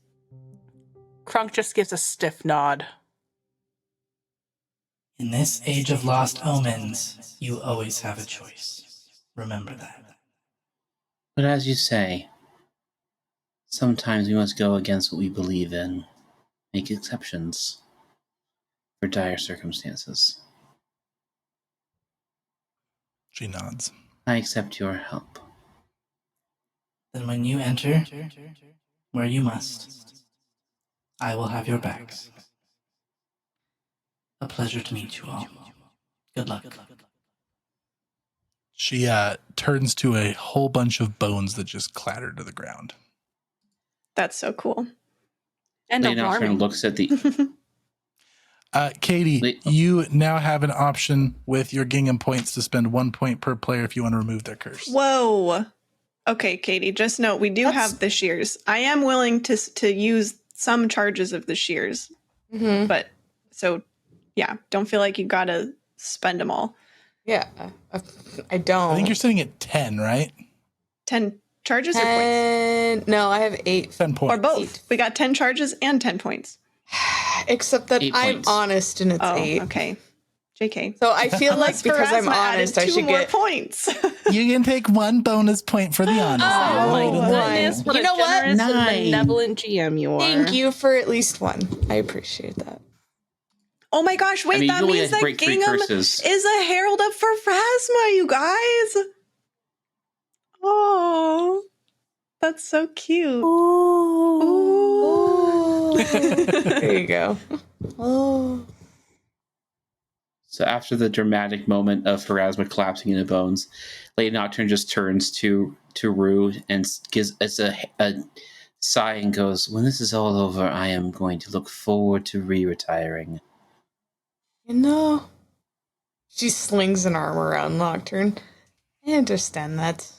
Krunk just gives a stiff nod. In this age of lost omens, you always have a choice. Remember that. But as you say, sometimes we must go against what we believe in, make exceptions for dire circumstances. She nods. I accept your help. Then when you enter where you must, I will have your backs. A pleasure to meet you all. Good luck. She turns to a whole bunch of bones that just clatter to the ground. That's so cool. And Lady Nocturne alarming. looks at the... Katie, you now have an option with your gingham points to spend 1 point per player if you want to remove their curse. Whoa. Okay, Katie, just note, we do have the shears. I am willing to use some charges of the shears. Mm-hmm. But, so, yeah, don't feel like you gotta spend them all. Yeah, I don't. I think you're sitting at 10, right? 10 charges or points? And no, I have 8. 10 points. Or both. We got 10 charges and 10 points. Except that 8 I'm points. honest and it's 8. Okay. JK. So I feel like Unless because I'm Pharasma added honest, I 2 should more get points. You can take 1 bonus point for the honest. Oh my Oh, goodness! one. What You a know what? generous and 9. benevolent GM you are. Thank you for at least 1. I appreciate that. Oh my gosh, wait, I mean, that you only means have to that break 3 Gingham curses. is a herald up for Pharasma, you guys. Oh, that's so cute. Ooh. There you go. Oh. So after the dramatic moment of Pharasma collapsing into bones, Lady Nocturne just turns to Rue and gives us a sigh and goes, "When this is all over, I am going to look forward to re-retiring." You know, she slings an arm around Nocturne. I understand that.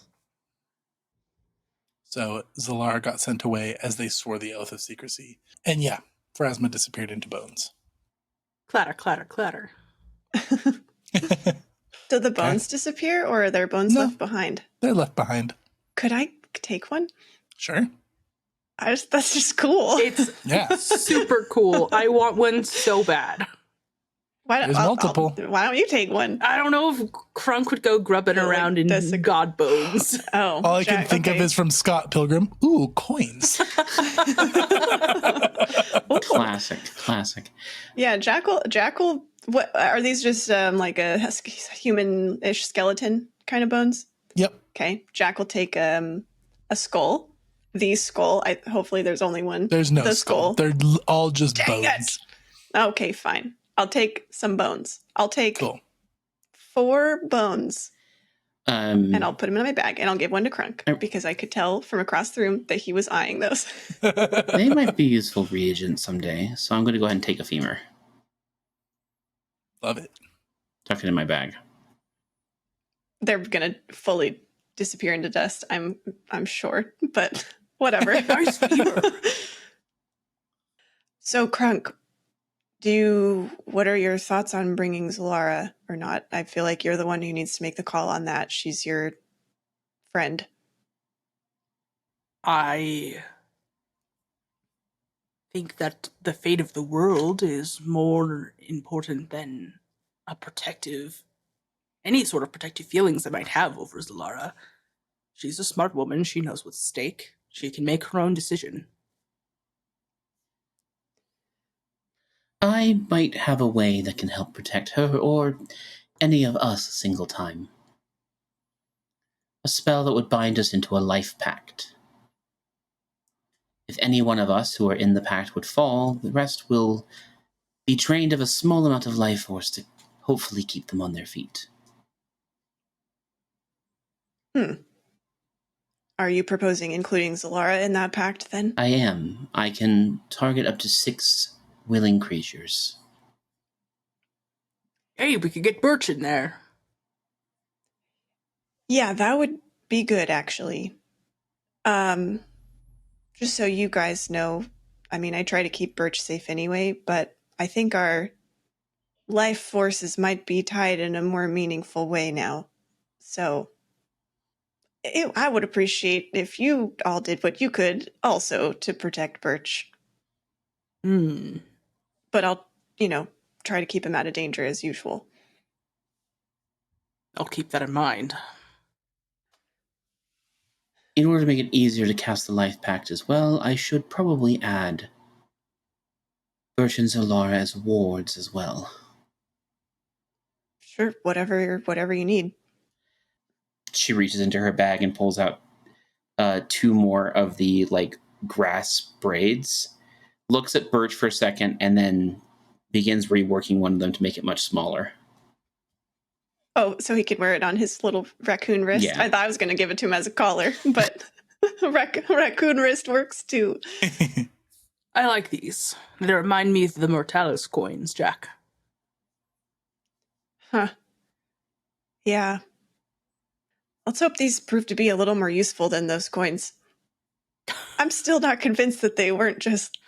So Zalara got sent away as they swore the oath of secrecy. And yeah, Pharasma disappeared into bones. Clatter, clatter, clatter. Do the bones disappear, or are there bones No. left behind? They're left behind. Could I take one? Sure. That's just cool. It's Yeah. super cool. I want one so bad. There's multiple. Why don't you take one? I don't know if Crunk would go grubbing Like around in god bones. Oh, All I can think of is from Scott Pilgrim. Ooh, coins. Classic. Yeah, Jackal. What are these? Just like a human-ish skeleton kind of bones? Yep. Okay, Jack will take a skull. The skull. Hopefully, there's only one. There's no the skull. They're all just Dang bones. it. Okay, fine. I'll take some bones. I'll take Cool. 4 bones. And And I'll put them in my bag, and I'll give one to Crunk, because I could tell from across the room that he was eyeing those. they might be useful reagents someday, so I'm going to go ahead and take a femur. Love it. Tuck it in my bag. They're gonna fully disappear into dust, I'm sure, but whatever. Nice femur. So, Crunk, what are your thoughts on bringing Zalara or not? I feel like you're the one who needs to make the call on that. She's your friend. I think that the fate of the world is more important than any sort of protective feelings I might have over Zalara. She's a smart woman. She knows what's at stake. She can make her own decision. I might have a way that can help protect her or any of us a single time. A spell that would bind us into a life pact. If any one of us who are in the pact would fall, the rest will be drained of a small amount of life force to hopefully keep them on their feet. Are you proposing including Zalara in that pact, then? I am. I can target up to 6 willing creatures. Hey, we could get Birch in there. Yeah, that would be good, actually. Just so you guys know, I mean, I try to keep Birch safe anyway, but I think our life forces might be tied in a more meaningful way now. So I would appreciate if you all did what you could also to protect Birch. But I'll, try to keep him out of danger as usual. I'll keep that in mind. In order to make it easier to cast the life pact as well, I should probably add Birch and Zalara as wards as well. Sure, whatever you need. She reaches into her bag and pulls out 2 more of the grass braids, looks at Birch for a second, and then begins reworking one of them to make it much smaller. Oh, so he could wear it on his little raccoon wrist? Yeah. I thought I was going to give it to him as a collar, but raccoon wrist works too. I like these. They remind me of the Mortalis coins, Jack. Huh. Yeah. Let's hope these prove to be a little more useful than those coins. I'm still not convinced that they weren't just,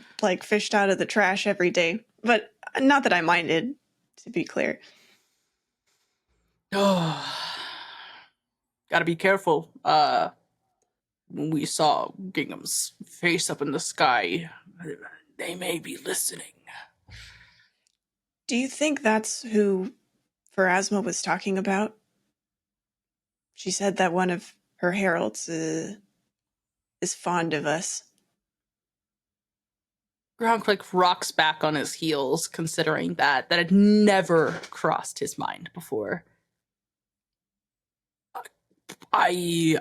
fished out of the trash every day. But not that I minded, to be clear. Oh, gotta be careful. When we saw Gingham's face up in the sky, they may be listening. Do you think that's who Pharasma was talking about? She said that one of her heralds is fond of us. Ground rocks back on his heels, considering that had never crossed his mind before. I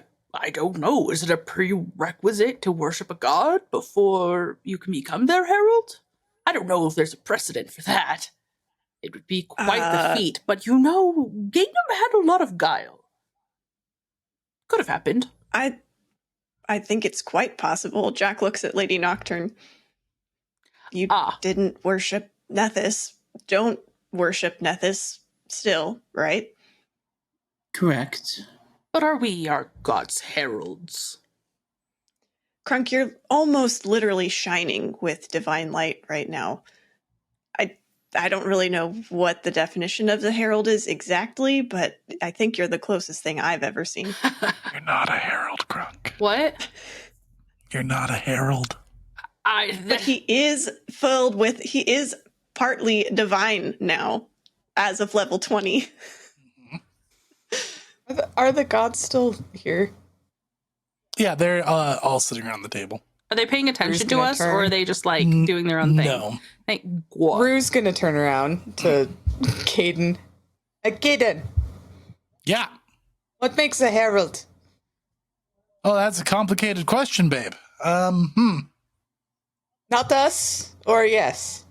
don't know. Is it a prerequisite to worship a god before you can become their herald? I don't know if there's a precedent for that. It would be quite the feat, but Gingham had a lot of guile. Could have happened. I I think it's quite possible. Jack looks at Lady Nocturne. You didn't worship Nethys. Don't worship Nethys still, right? Correct. But are we our god's heralds? Crunk, you're almost literally shining with divine light right now. I don't really know what the definition of the herald is exactly, but I think you're the closest thing I've ever seen. You're not a herald, Crunk. What? You're not a herald. But he is partly divine now, as of level 20. Are the gods still here? Yeah, they're all sitting around the table. Are they paying attention to gonna us, turn. or are they just like doing their own thing? No. Thank God. Rue's gonna turn around to Caden. Caden, Yeah. what makes a herald? Oh, that's a complicated question, babe. Not us, or yes?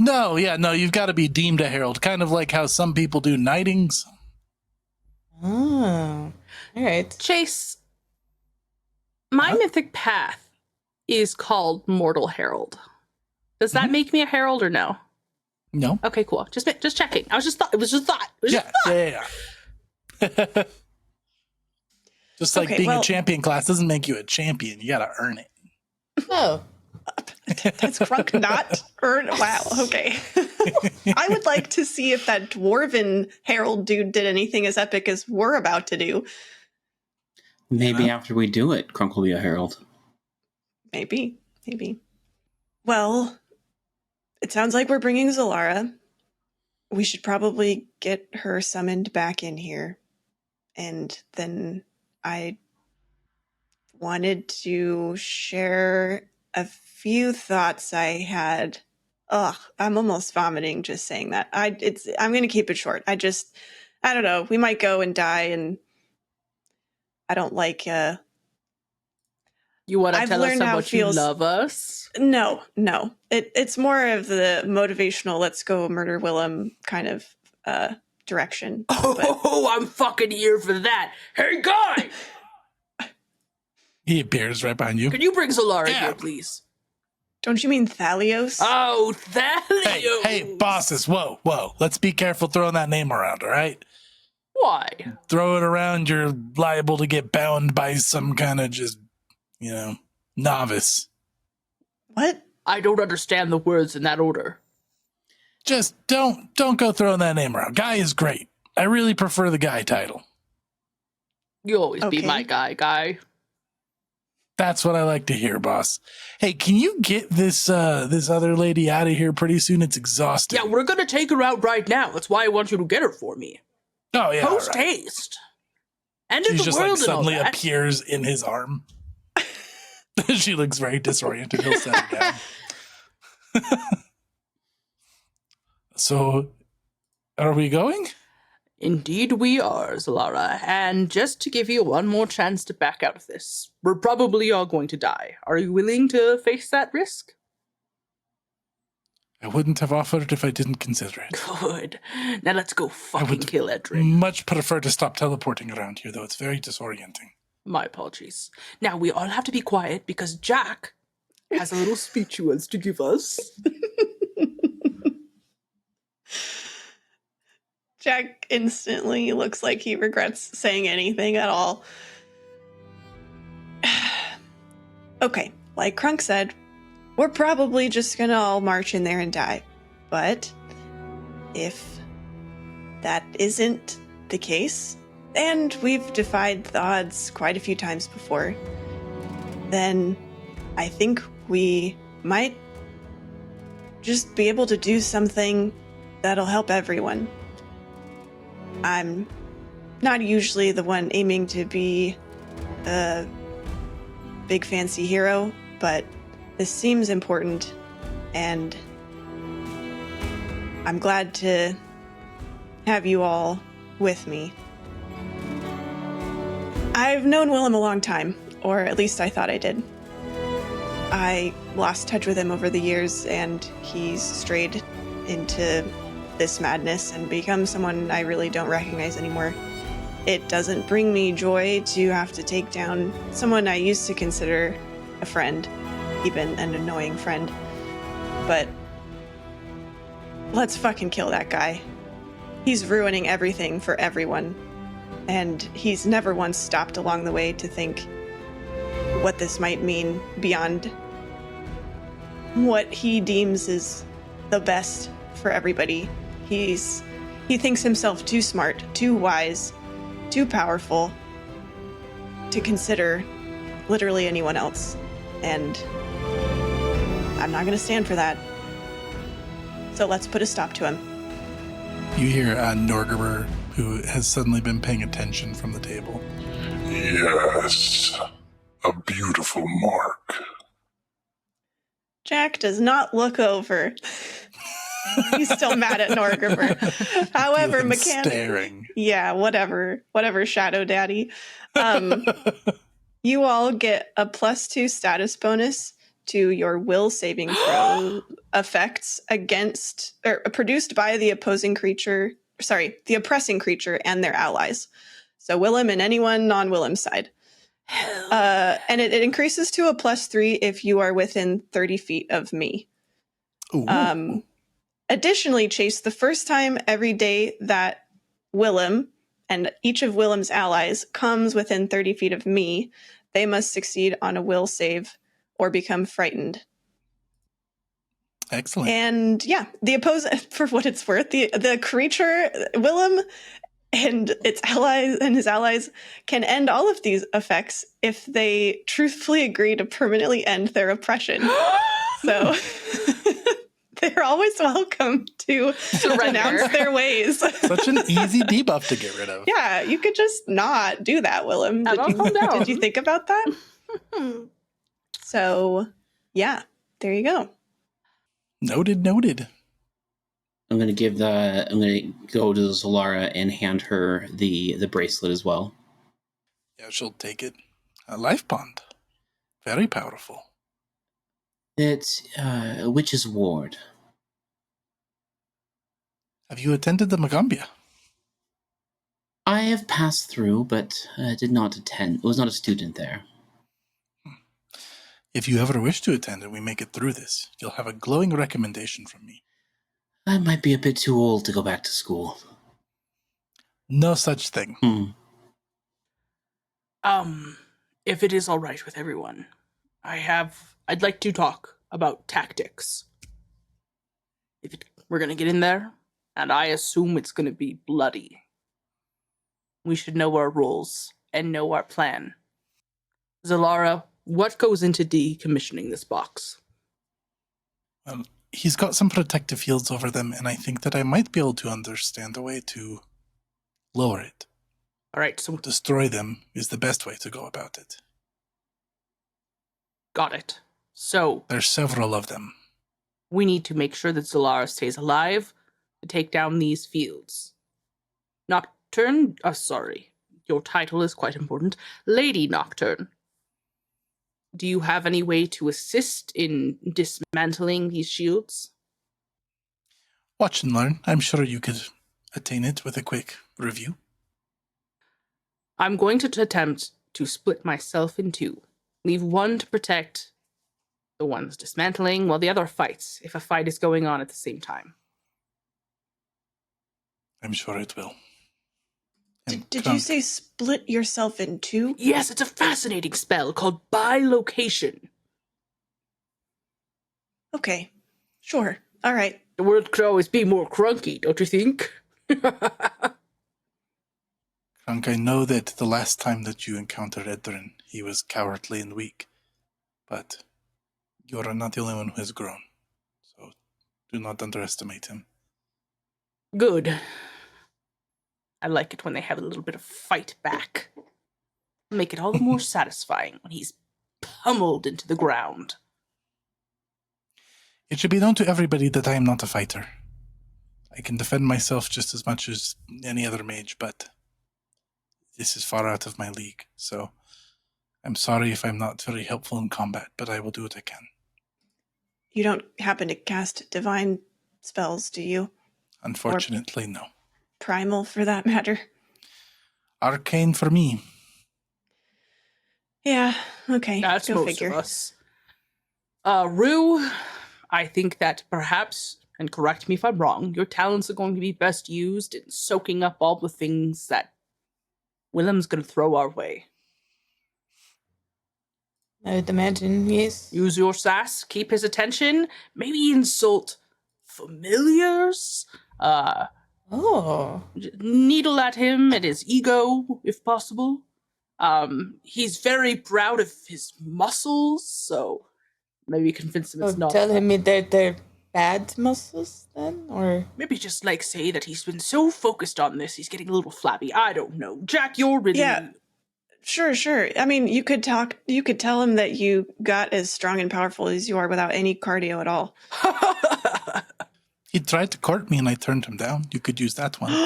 No, you've got to be deemed a herald, kind of like how some people do knightings. Oh, all right. Chase, my mythic path is called Mortal Herald. Does that make me a herald or no? No. Okay, cool. Just checking. It was just thought. Yeah. Just like being a champion class doesn't make you a champion. You got to earn it. Oh, That's Crunk not earn. Wow, okay. I would like to see if that dwarven herald dude did anything as epic as we're about to do. Maybe after we do it, Crunk will be a herald. Maybe. Well, it sounds like we're bringing Zalara. We should probably get her summoned back in here. And then I wanted to share a few thoughts I had. Ugh, I'm almost vomiting just saying that. I'm going to keep it short. I don't know. We might go and die, and I don't like... You want to I've tell us learned how how it much you feels- love us? No. It's more of the motivational, let's go murder Willum kind of direction. Oh, I'm fucking here for that. Hey, guy! He appears right behind you. Can you bring Zalara Yeah. here, please? Don't you mean Thalios? Oh, Thalios! Hey, bosses, whoa. Let's be careful throwing that name around, all right? Why? Throw it around, you're liable to get bound by some kind of just, novice. What? I don't understand the words in that order. Just don't go throwing that name around. Guy is great. I really prefer the guy title. You'll always be Okay. my guy. That's what I like to hear, boss. Hey, can you get this other lady out of here pretty soon? It's exhausting. Yeah, we're gonna take her out right now. That's why I want you to get her for me. Oh yeah. Post all right. haste. End of She the just world like suddenly and all that. appears in his arm. She looks very disoriented. He'll set her down. So, are we going? Indeed we are, Zalara. And just to give you one more chance to back out of this, we're probably all going to die. Are you willing to face that risk? I wouldn't have offered if I didn't consider it. Good. Now let's go fucking would- kill Edric. Much prefer to stop teleporting around here, though. It's very disorienting. My apologies. Now we all have to be quiet because Jack has a little speech he wants to give us. Jack instantly looks like he regrets saying anything at all. Okay, like Crunk said, we're probably just gonna all march in there and die. But if that isn't the case, and we've defied the odds quite a few times before, then I think we might just be able to do something that'll help everyone. I'm not usually the one aiming to be a big fancy hero, but this seems important, and I'm glad to have you all with me. I've known Willum a long time, or at least I thought I did. I lost touch with him over the years, and he's strayed into this madness and become someone I really don't recognize anymore. It doesn't bring me joy to have to take down someone I used to consider a friend, even an annoying friend. But let's fucking kill that guy. He's ruining everything for everyone. And he's never once stopped along the way to think what this might mean beyond what he deems is the best for everybody. He thinks himself too smart, too wise, too powerful to consider literally anyone else. And I'm not going to stand for that. So let's put a stop to him. You hear Norgaber, who has suddenly been paying attention from the table. Yes, a beautiful mark. Jack does not look over. He's still mad at Norgaber. However, Feeling mechanic. staring. Yeah, whatever, Shadow Daddy. You all get a +2 status bonus to your will saving throw effects against or produced by the oppressing creature and their allies. So Willum and anyone on Willem's side. And it increases to a +3 if you are within 30 feet of me. Ooh. Additionally, Chase, the first time every day that Willum and each of Willem's allies comes within 30 feet of me, they must succeed on a will save or become frightened. Excellent. And yeah, for what it's worth, the creature, Willum, and its allies and his allies can end all of these effects if they truthfully agree to permanently end their oppression. So they're always welcome to renounce their ways. Such an easy debuff to get rid of. Yeah, you could just not do that, Willum. Did you think about that? So, yeah, there you go. Noted. I'm gonna go to Solara and hand her the bracelet as well. Yeah, she'll take it. A life bond. Very powerful. It's a witch's ward. Have you attended the Magambia? I have passed through, but did not attend. Was not a student there. If you ever wish to attend and we make it through this, you'll have a glowing recommendation from me. I might be a bit too old to go back to school. No such thing. If it is all right with everyone, I'd like to talk about tactics. We're gonna get in there, and I assume it's gonna be bloody. We should know our roles and know our plan. Zalara, what goes into decommissioning this box? He's got some protective fields over them, and I think that I might be able to understand a way to lower it. All right, so Destroy them is the best way to go about it. got it. So There's several of them. we need to make sure that Zalara stays alive to take down these fields. Nocturne, sorry, your title is quite important. Lady Nocturne. Do you have any way to assist in dismantling these shields? Watch and learn. I'm sure you could attain it with a quick review. I'm going to attempt to split myself in two. Leave one to protect the ones dismantling, while the other fights, if a fight is going on at the same time. I'm sure it will. Did you say split yourself in two? Yes, it's a fascinating spell called bilocation. Okay, sure. All right. The word could always be more crunky, don't you think? Frank, I know that the last time that you encountered Edrin, he was cowardly and weak. But you are not the only one who has grown. So do not underestimate him. Good. I like it when they have a little bit of fight back. Make it all the more satisfying when he's pummeled into the ground. It should be known to everybody that I am not a fighter. I can defend myself just as much as any other mage, but this is far out of my league. So I'm sorry if I'm not very helpful in combat, but I will do what I can. You don't happen to cast divine spells, do you? Unfortunately, no. Primal, for that matter. Arcane for me. Yeah, okay. That's go most figure. of us. Rue, I think that perhaps, and correct me if I'm wrong, your talents are going to be best used in soaking up all the things that Willum's going to throw our way. I would imagine, yes. Use your sass, keep his attention, maybe insult familiars, Oh. needle at him at his ego, if possible. He's very proud of his muscles, so maybe convince him it's not. Tell him they're bad muscles then? Or Maybe just like say that he's been so focused on this, he's getting a little flabby. I don't know. Jack, you're really... Yeah. Sure. I mean, you could tell him that you got as strong and powerful as you are without any cardio at all. He tried to court me and I turned him down. You could use that one. so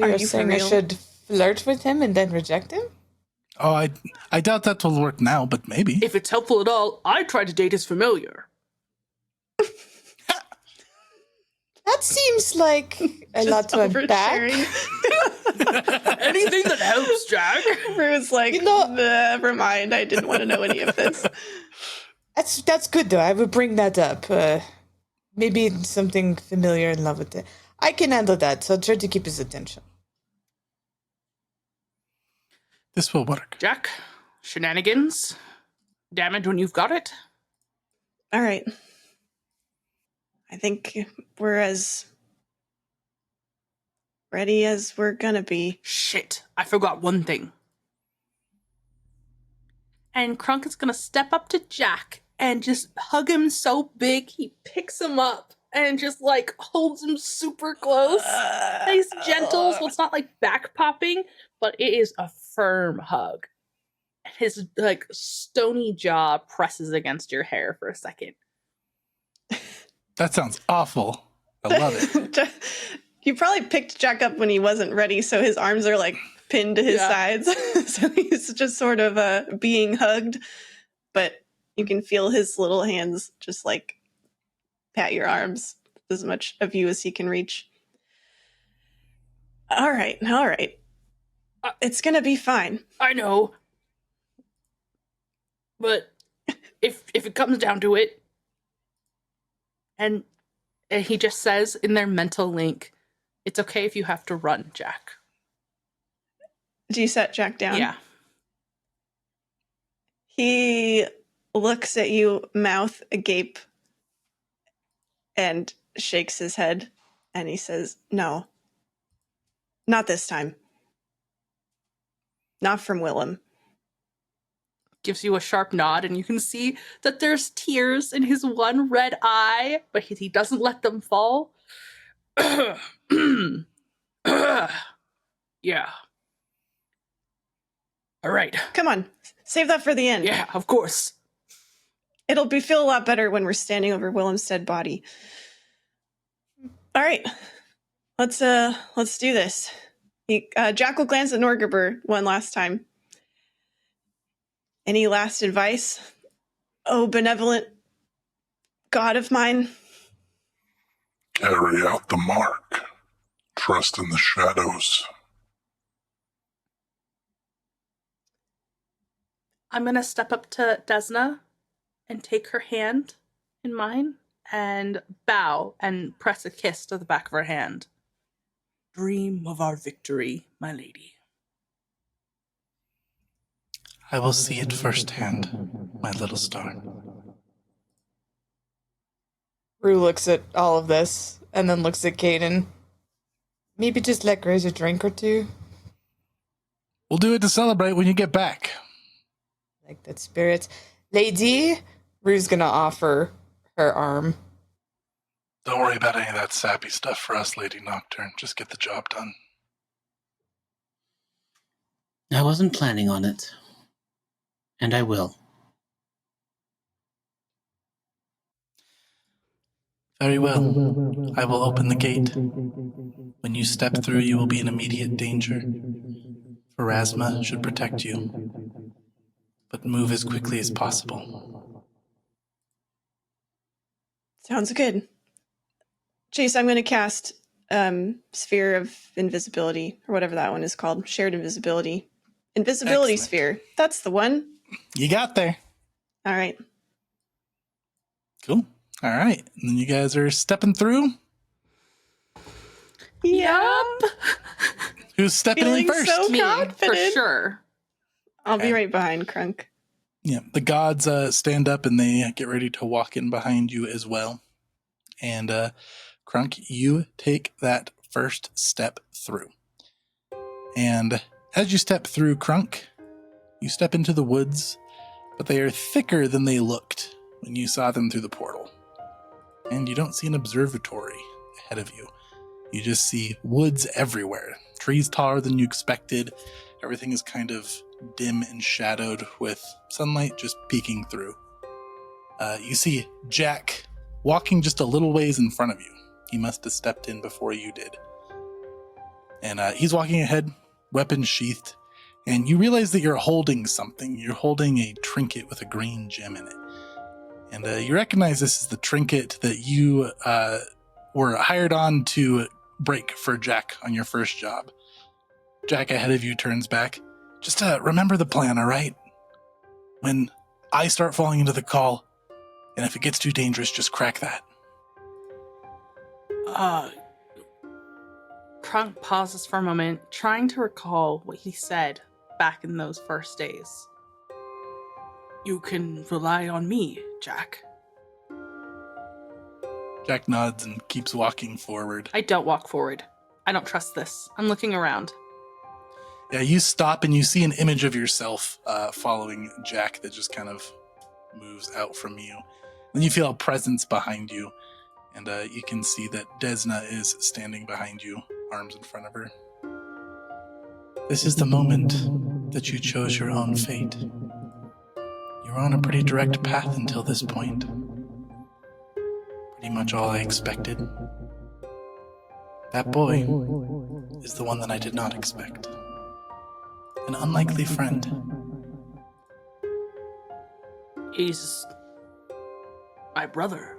Are you're you for saying I real? should flirt with him and then reject him? Oh, I doubt that will work now, but maybe. If it's helpful at all, I tried to date his familiar. That seems like a lot to unpack. Anything that helps, Jack. Rue's like, You know- never mind. I didn't want to know any of this. That's good though. I would bring that up. Maybe something familiar in love with it. I can handle that, so I'll try to keep his attention. This will work. Jack, shenanigans. Damn it when you've got it. All right. I think we're as ready as we're gonna be. Shit, I forgot one thing. And Krunk is gonna step up to Jack and just hug him so big he picks him up and just like holds him super close. Nice gentle, so it's not like back popping, but it is a firm hug. His like stony jaw presses against your hair for a second. That sounds awful. I love it. You probably picked Jack up when he wasn't ready, so his arms are like pinned to his sides. So he's just sort of being hugged, but you can feel his little hands just like pat your arms as much of you as he can reach. All right. It's gonna be fine. I know. But if it comes down to it, and he just says in their mental link, it's okay if you have to run, Jack. Do you set Jack down? Yeah. He looks at you, mouth agape, and shakes his head, and he says, "No, not this time. Not from Willum." Gives you a sharp nod, and you can see that there's tears in his one red eye, but he doesn't let them fall. Yeah. All right. Come on, save that for the end. Yeah, of course. It'll feel a lot better when we're standing over Willem's dead body. All right, let's do this. Jack will glance at Norgerber one last time. Any last advice, oh benevolent god of mine? Carry out the mark. Trust in the shadows. I'm going to step up to Desna and take her hand in mine and bow and press a kiss to the back of her hand. Dream of our victory, my lady. I will see it firsthand, my little star. Rue looks at all of this and then looks at Caden. Maybe just let Grace a drink or two. We'll do it to celebrate when you get back. Like that spirit. Lady, Rue's gonna offer her arm. Don't worry about any of that sappy stuff for us, Lady Nocturne. Just get the job done. I wasn't planning on it. And I will. Very well. I will open the gate. When you step through, you will be in immediate danger. Pharasma should protect you. But move as quickly as possible. Sounds good. Chase, I'm going to cast sphere of invisibility, or whatever that one is called. Shared invisibility. Invisibility Excellent. sphere. That's the one. You got there. All right. Cool. All right. And then you guys are stepping through. Yep. Who's stepping Feeling in first? so Me, for confident. sure. I'll Okay. be right behind Crunk. Yeah, the gods stand up and they get ready to walk in behind you as well. And Crunk, you take that first step through. And as you step through, Crunk, you step into the woods, but they are thicker than they looked when you saw them through the portal. And you don't see an observatory ahead of you. You just see woods everywhere. Trees taller than you expected. Everything is kind of dim and shadowed with sunlight just peeking through. You see Jack walking just a little ways in front of you. He must have stepped in before you did. And he's walking ahead, weapon sheathed, and you realize that you're holding something. You're holding a trinket with a green gem in it. And you recognize this is the trinket that you were hired on to break for Jack on your first job. Jack ahead of you turns back. Just remember the plan, all right? When I start falling into the call, and if it gets too dangerous, just crack that. Crunk pauses for a moment, trying to recall what he said back in those first days. You can rely on me, Jack. Jack nods and keeps walking forward. I don't walk forward. I don't trust this. I'm looking around. Yeah, you stop and you see an image of yourself following Jack that just kind of moves out from you. Then you feel a presence behind you, and you can see that Desna is standing behind you, arms in front of her. This is the moment that you chose your own fate. You were on a pretty direct path until this point. Pretty much all I expected. That boy is the one that I did not expect. An unlikely friend. He's my brother.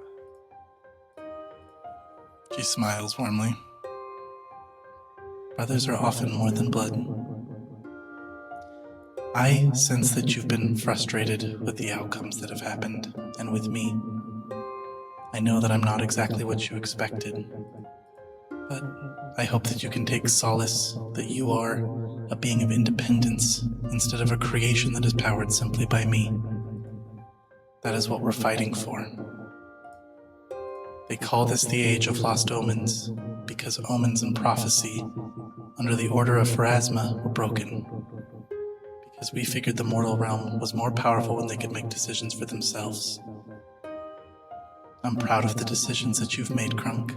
She smiles warmly. Brothers are often more than blood. I sense that you've been frustrated with the outcomes that have happened, and with me. I know that I'm not exactly what you expected, but I hope that you can take solace that you are a being of independence instead of a creation that is powered simply by me. That is what we're fighting for. They call this the Age of Lost Omens, because omens and prophecy under the Order of Pharasma were broken. Because we figured the mortal realm was more powerful when they could make decisions for themselves. I'm proud of the decisions that you've made, Crunk.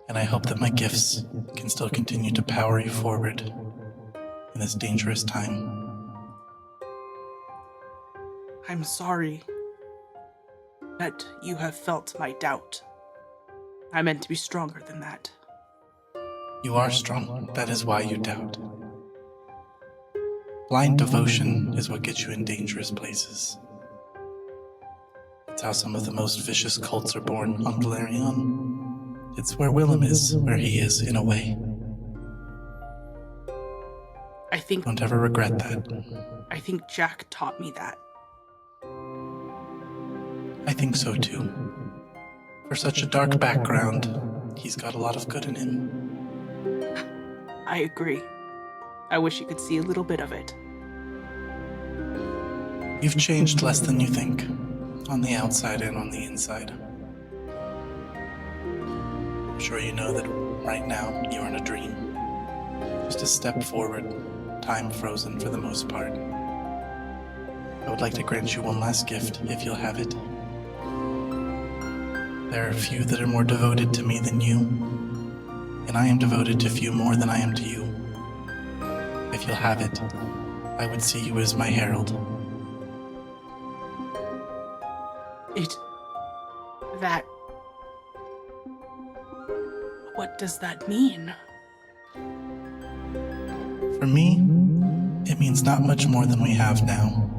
And I hope that my gifts can still continue to power you forward in this dangerous time. I'm sorry that you have felt my doubt. I meant to be stronger than that. You are strong. That is why you doubt. Blind devotion is what gets you in dangerous places. It's how some of the most vicious cults are born on Galarion. It's where Willum is, where he is, in a way. I think Don't ever regret that. Jack taught me that. I think so too. For such a dark background, he's got a lot of good in him. I agree. I wish you could see a little bit of it. You've changed less than you think, on the outside and on the inside. I'm sure you know that right now you're in a dream. Just a step forward, time frozen for the most part. I would like to grant you one last gift, if you'll have it. There are few that are more devoted to me than you, and I am devoted to few more than I am to you. If you'll have it, I would see you as my herald. What does that mean? For me, it means not much more than we have now.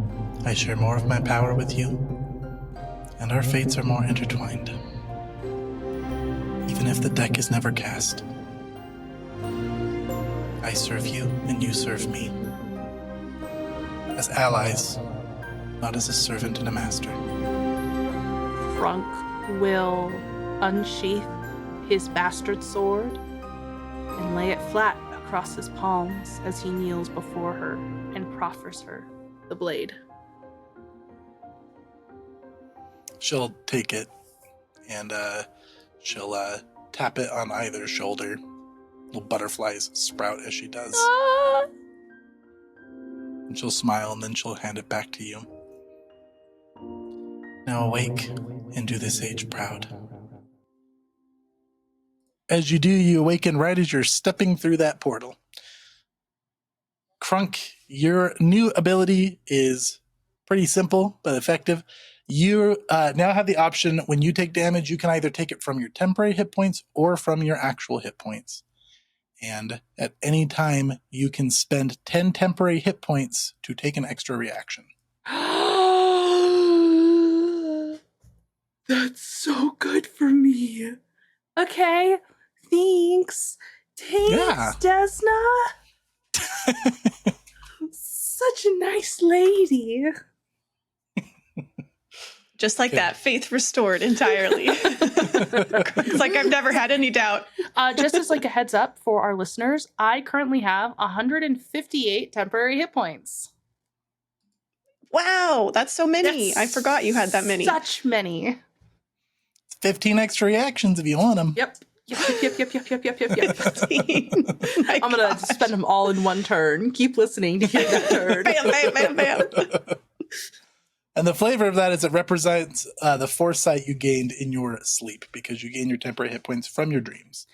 I share more of my power with you, and our fates are more intertwined. even if the deck is never cast. I serve you, and you serve me. As allies, not as a servant and a master. Crunk will unsheath his bastard sword and lay it flat across his palms as he kneels before her and proffers her the blade. She'll take it, and she'll tap it on either shoulder. Little butterflies sprout as she does. Ah! And she'll smile, and then she'll hand it back to you. Now awake and do this age proud. As you do, you awaken right as you're stepping through that portal. Crunk, your new ability is pretty simple but effective. You now have the option, when you take damage, you can either take it from your temporary hit points or from your actual hit points. And at any time, you can spend 10 temporary hit points to take an extra reaction. That's so good for me. Okay, thanks. Yeah. Desna. Such a nice lady. Just like Okay. that, faith restored entirely. It's like I've never had any doubt. Just as like a heads up for our listeners, I currently have 158 temporary hit points. Wow, that's so many. I forgot you had that many. Such many. 15 extra reactions if you want them. Yep. Yep. My I'm gonna gosh. spend them all in one turn. Keep listening to hear that turn. Bam, bam, bam, bam. And the flavor of that is it represents the foresight you gained in your sleep, because you gain your temporary hit points from your dreams.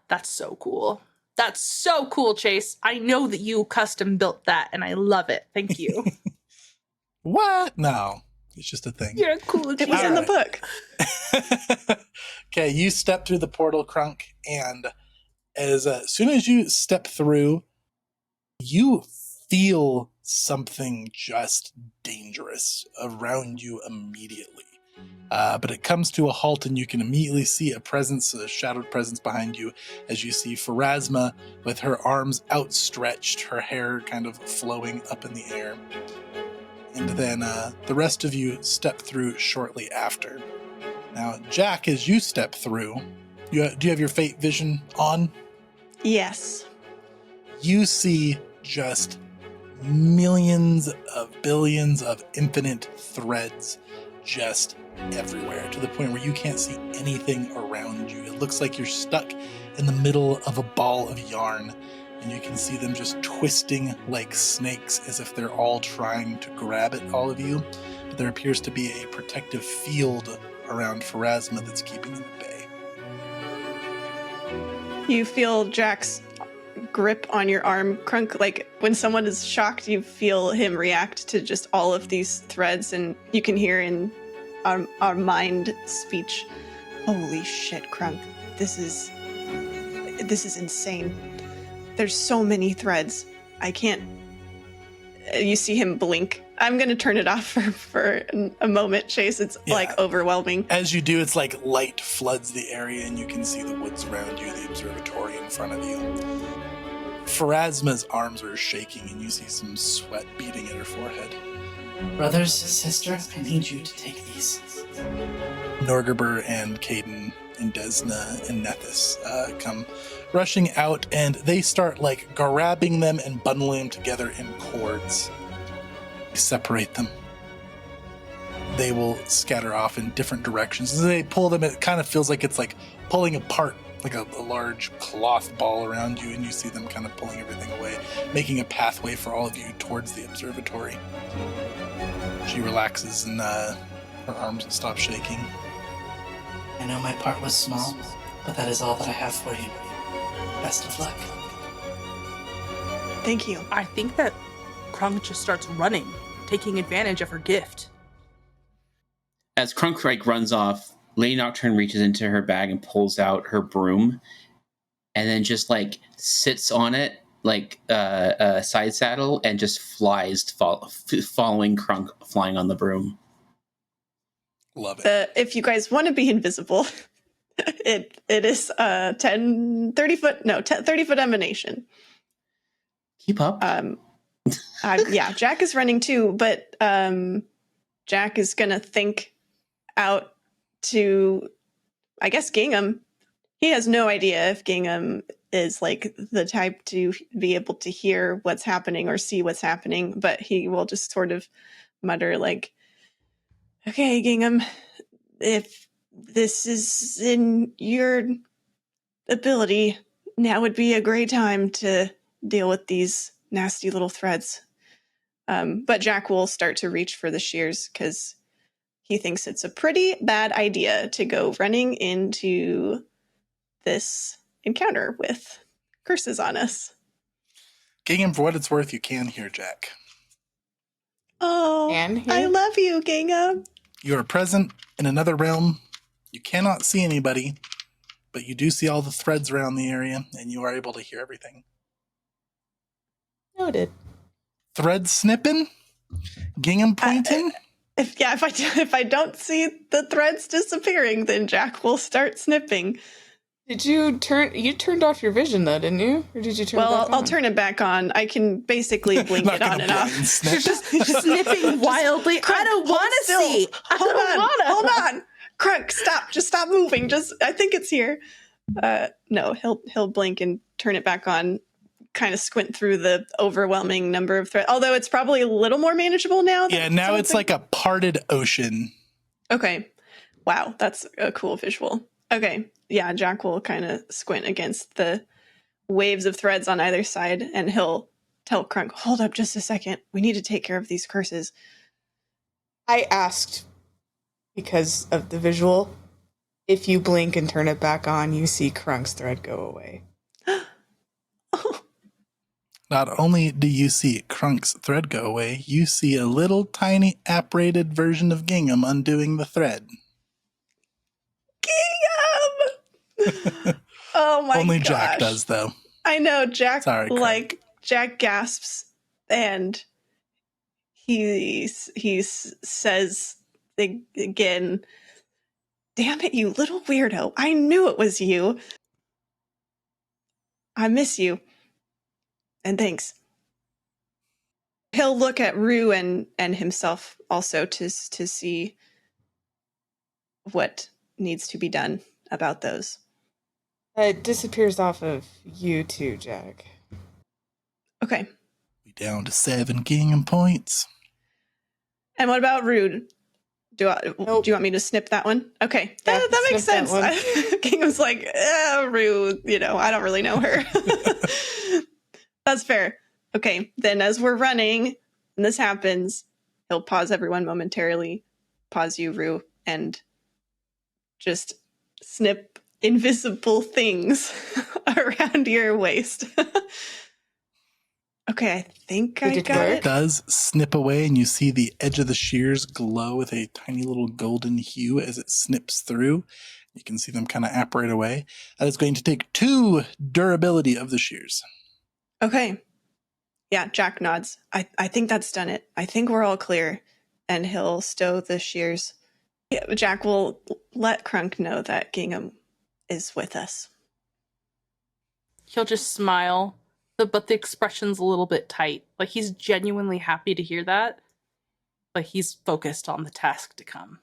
That's so cool. That's so cool, Chase. I know that you custom built that, and I love it. Thank you. What? No, it's just a thing. You're a cool It was in the book. Okay, you step through the portal, Crunk, and as soon as you step through, you feel something just dangerous around you immediately. But it comes to a halt, and you can immediately see a presence, a shadowed presence behind you, as you see Pharasma with her arms outstretched, her hair kind of flowing up in the air. And then the rest of you step through shortly after. Now, Jack, as you step through, do you have your fate vision on? Yes. You see just millions of billions of infinite threads just everywhere, to the point where you can't see anything around you. It looks like you're stuck in the middle of a ball of yarn, and you can see them just twisting like snakes as if they're all trying to grab at all of you. But there appears to be a protective field around Pharasma that's keeping them at bay. You feel Jack's grip on your arm, Crunk. Like when someone is shocked, you feel him react to just all of these threads, and you can hear in our mind speech, "Holy shit, Crunk, this is insane. There's so many threads. I can't." You see him blink. I'm gonna turn it off for a moment, Chase. It's like overwhelming. As you do, it's like light floods the area, and you can see the woods around you, the observatory in front of you. Pharasma's arms are shaking, and you see some sweat beading at her forehead. Brothers, sister, I need you to take these. Norgerber and Caden and Desna and Nethys come rushing out, and they start like grabbing them and bundling them together in cords. You separate them. They will scatter off in different directions. As they pull them, it kind of feels like it's like pulling apart like a large cloth ball around you, and you see them kind of pulling everything away, making a pathway for all of you towards the observatory. She relaxes, and her arms stop shaking. I know my part was small, but that is all that I have for you. Best of luck. Thank you. I think that Krunk just starts running, taking advantage of her gift. As Crunk runs off, Lady Nocturne reaches into her bag and pulls out her broom, and then just like sits on it like a side saddle and just flies, following Crunk flying on the broom. Love it. If you guys want to be invisible, It is 30 foot emanation. Keep up. Yeah, Jack is running too, but Jack is gonna think out to, I guess, Gingham. He has no idea if Gingham is like the type to be able to hear what's happening or see what's happening, but he will just sort of mutter like, okay, Gingham, if this is in your ability, now would be a great time to deal with these nasty little threads. But Jack will start to reach for the shears because he thinks it's a pretty bad idea to go running into this encounter with curses on us. Gingham, for what it's worth, you can hear Jack. Oh, And I here? love you, Gingham. You are present in another realm. You cannot see anybody, but you do see all the threads around the area, and you are able to hear everything. Noted. Thread snipping? Gingham pointing? If I don't see the threads disappearing, then Jack will start snipping. Did you turned off your vision though, didn't you? Or did you turn it Well, back on? I'll turn it back on. I can basically blink Not it on gonna and off. blind snip. Sniffing wildly. I don't want to still. see. Hold on. Crunk, stop. Just stop moving. I think it's here. No, he'll blink and turn it back on, kind of squint through the overwhelming number of threads. Although it's probably a little more manageable now. Yeah, now it's like a parted ocean. Okay. Wow, that's a cool visual. Okay. Yeah, Jack will kind of squint against the waves of threads on either side, and he'll tell Crunk, hold up just a second. We need to take care of these curses. I asked because of the visual. If you blink and turn it back on, you see Crunk's thread go away. Not only do you see Crunk's thread go away, you see a little tiny apparated version of Gingham undoing the thread. Gingham! Oh my god. Only Jack does, though. I know, Jack, Sorry, Craig. Jack gasps, and he says again, damn it, you little weirdo. I knew it was you. I miss you. And thanks. He'll look at Rue and himself also to see what needs to be done about those. It disappears off of you too, Jack. Okay. We down to 7 Gingham points. And what about Rude? Do you want me to snip that one? Okay, Yeah, that makes snip sense. that Gingham's like, Rude, I don't really know her. That's fair. Okay, then as we're running and this happens, he'll pause everyone momentarily, pause you, Rue, and just snip invisible things around your waist. Okay, I think I Did it got work? it. It does snip away, and you see the edge of the shears glow with a tiny little golden hue as it snips through. You can see them kind of apparate away. That is going to take 2 durability of the shears. Okay. Yeah, Jack nods. I think that's done it. I think we're all clear. And he'll stow the shears. Yeah, Jack will let Crunk know that Gingham is with us. He'll just smile, but the expression's a little bit tight. Like he's genuinely happy to hear that, but he's focused on the task to come.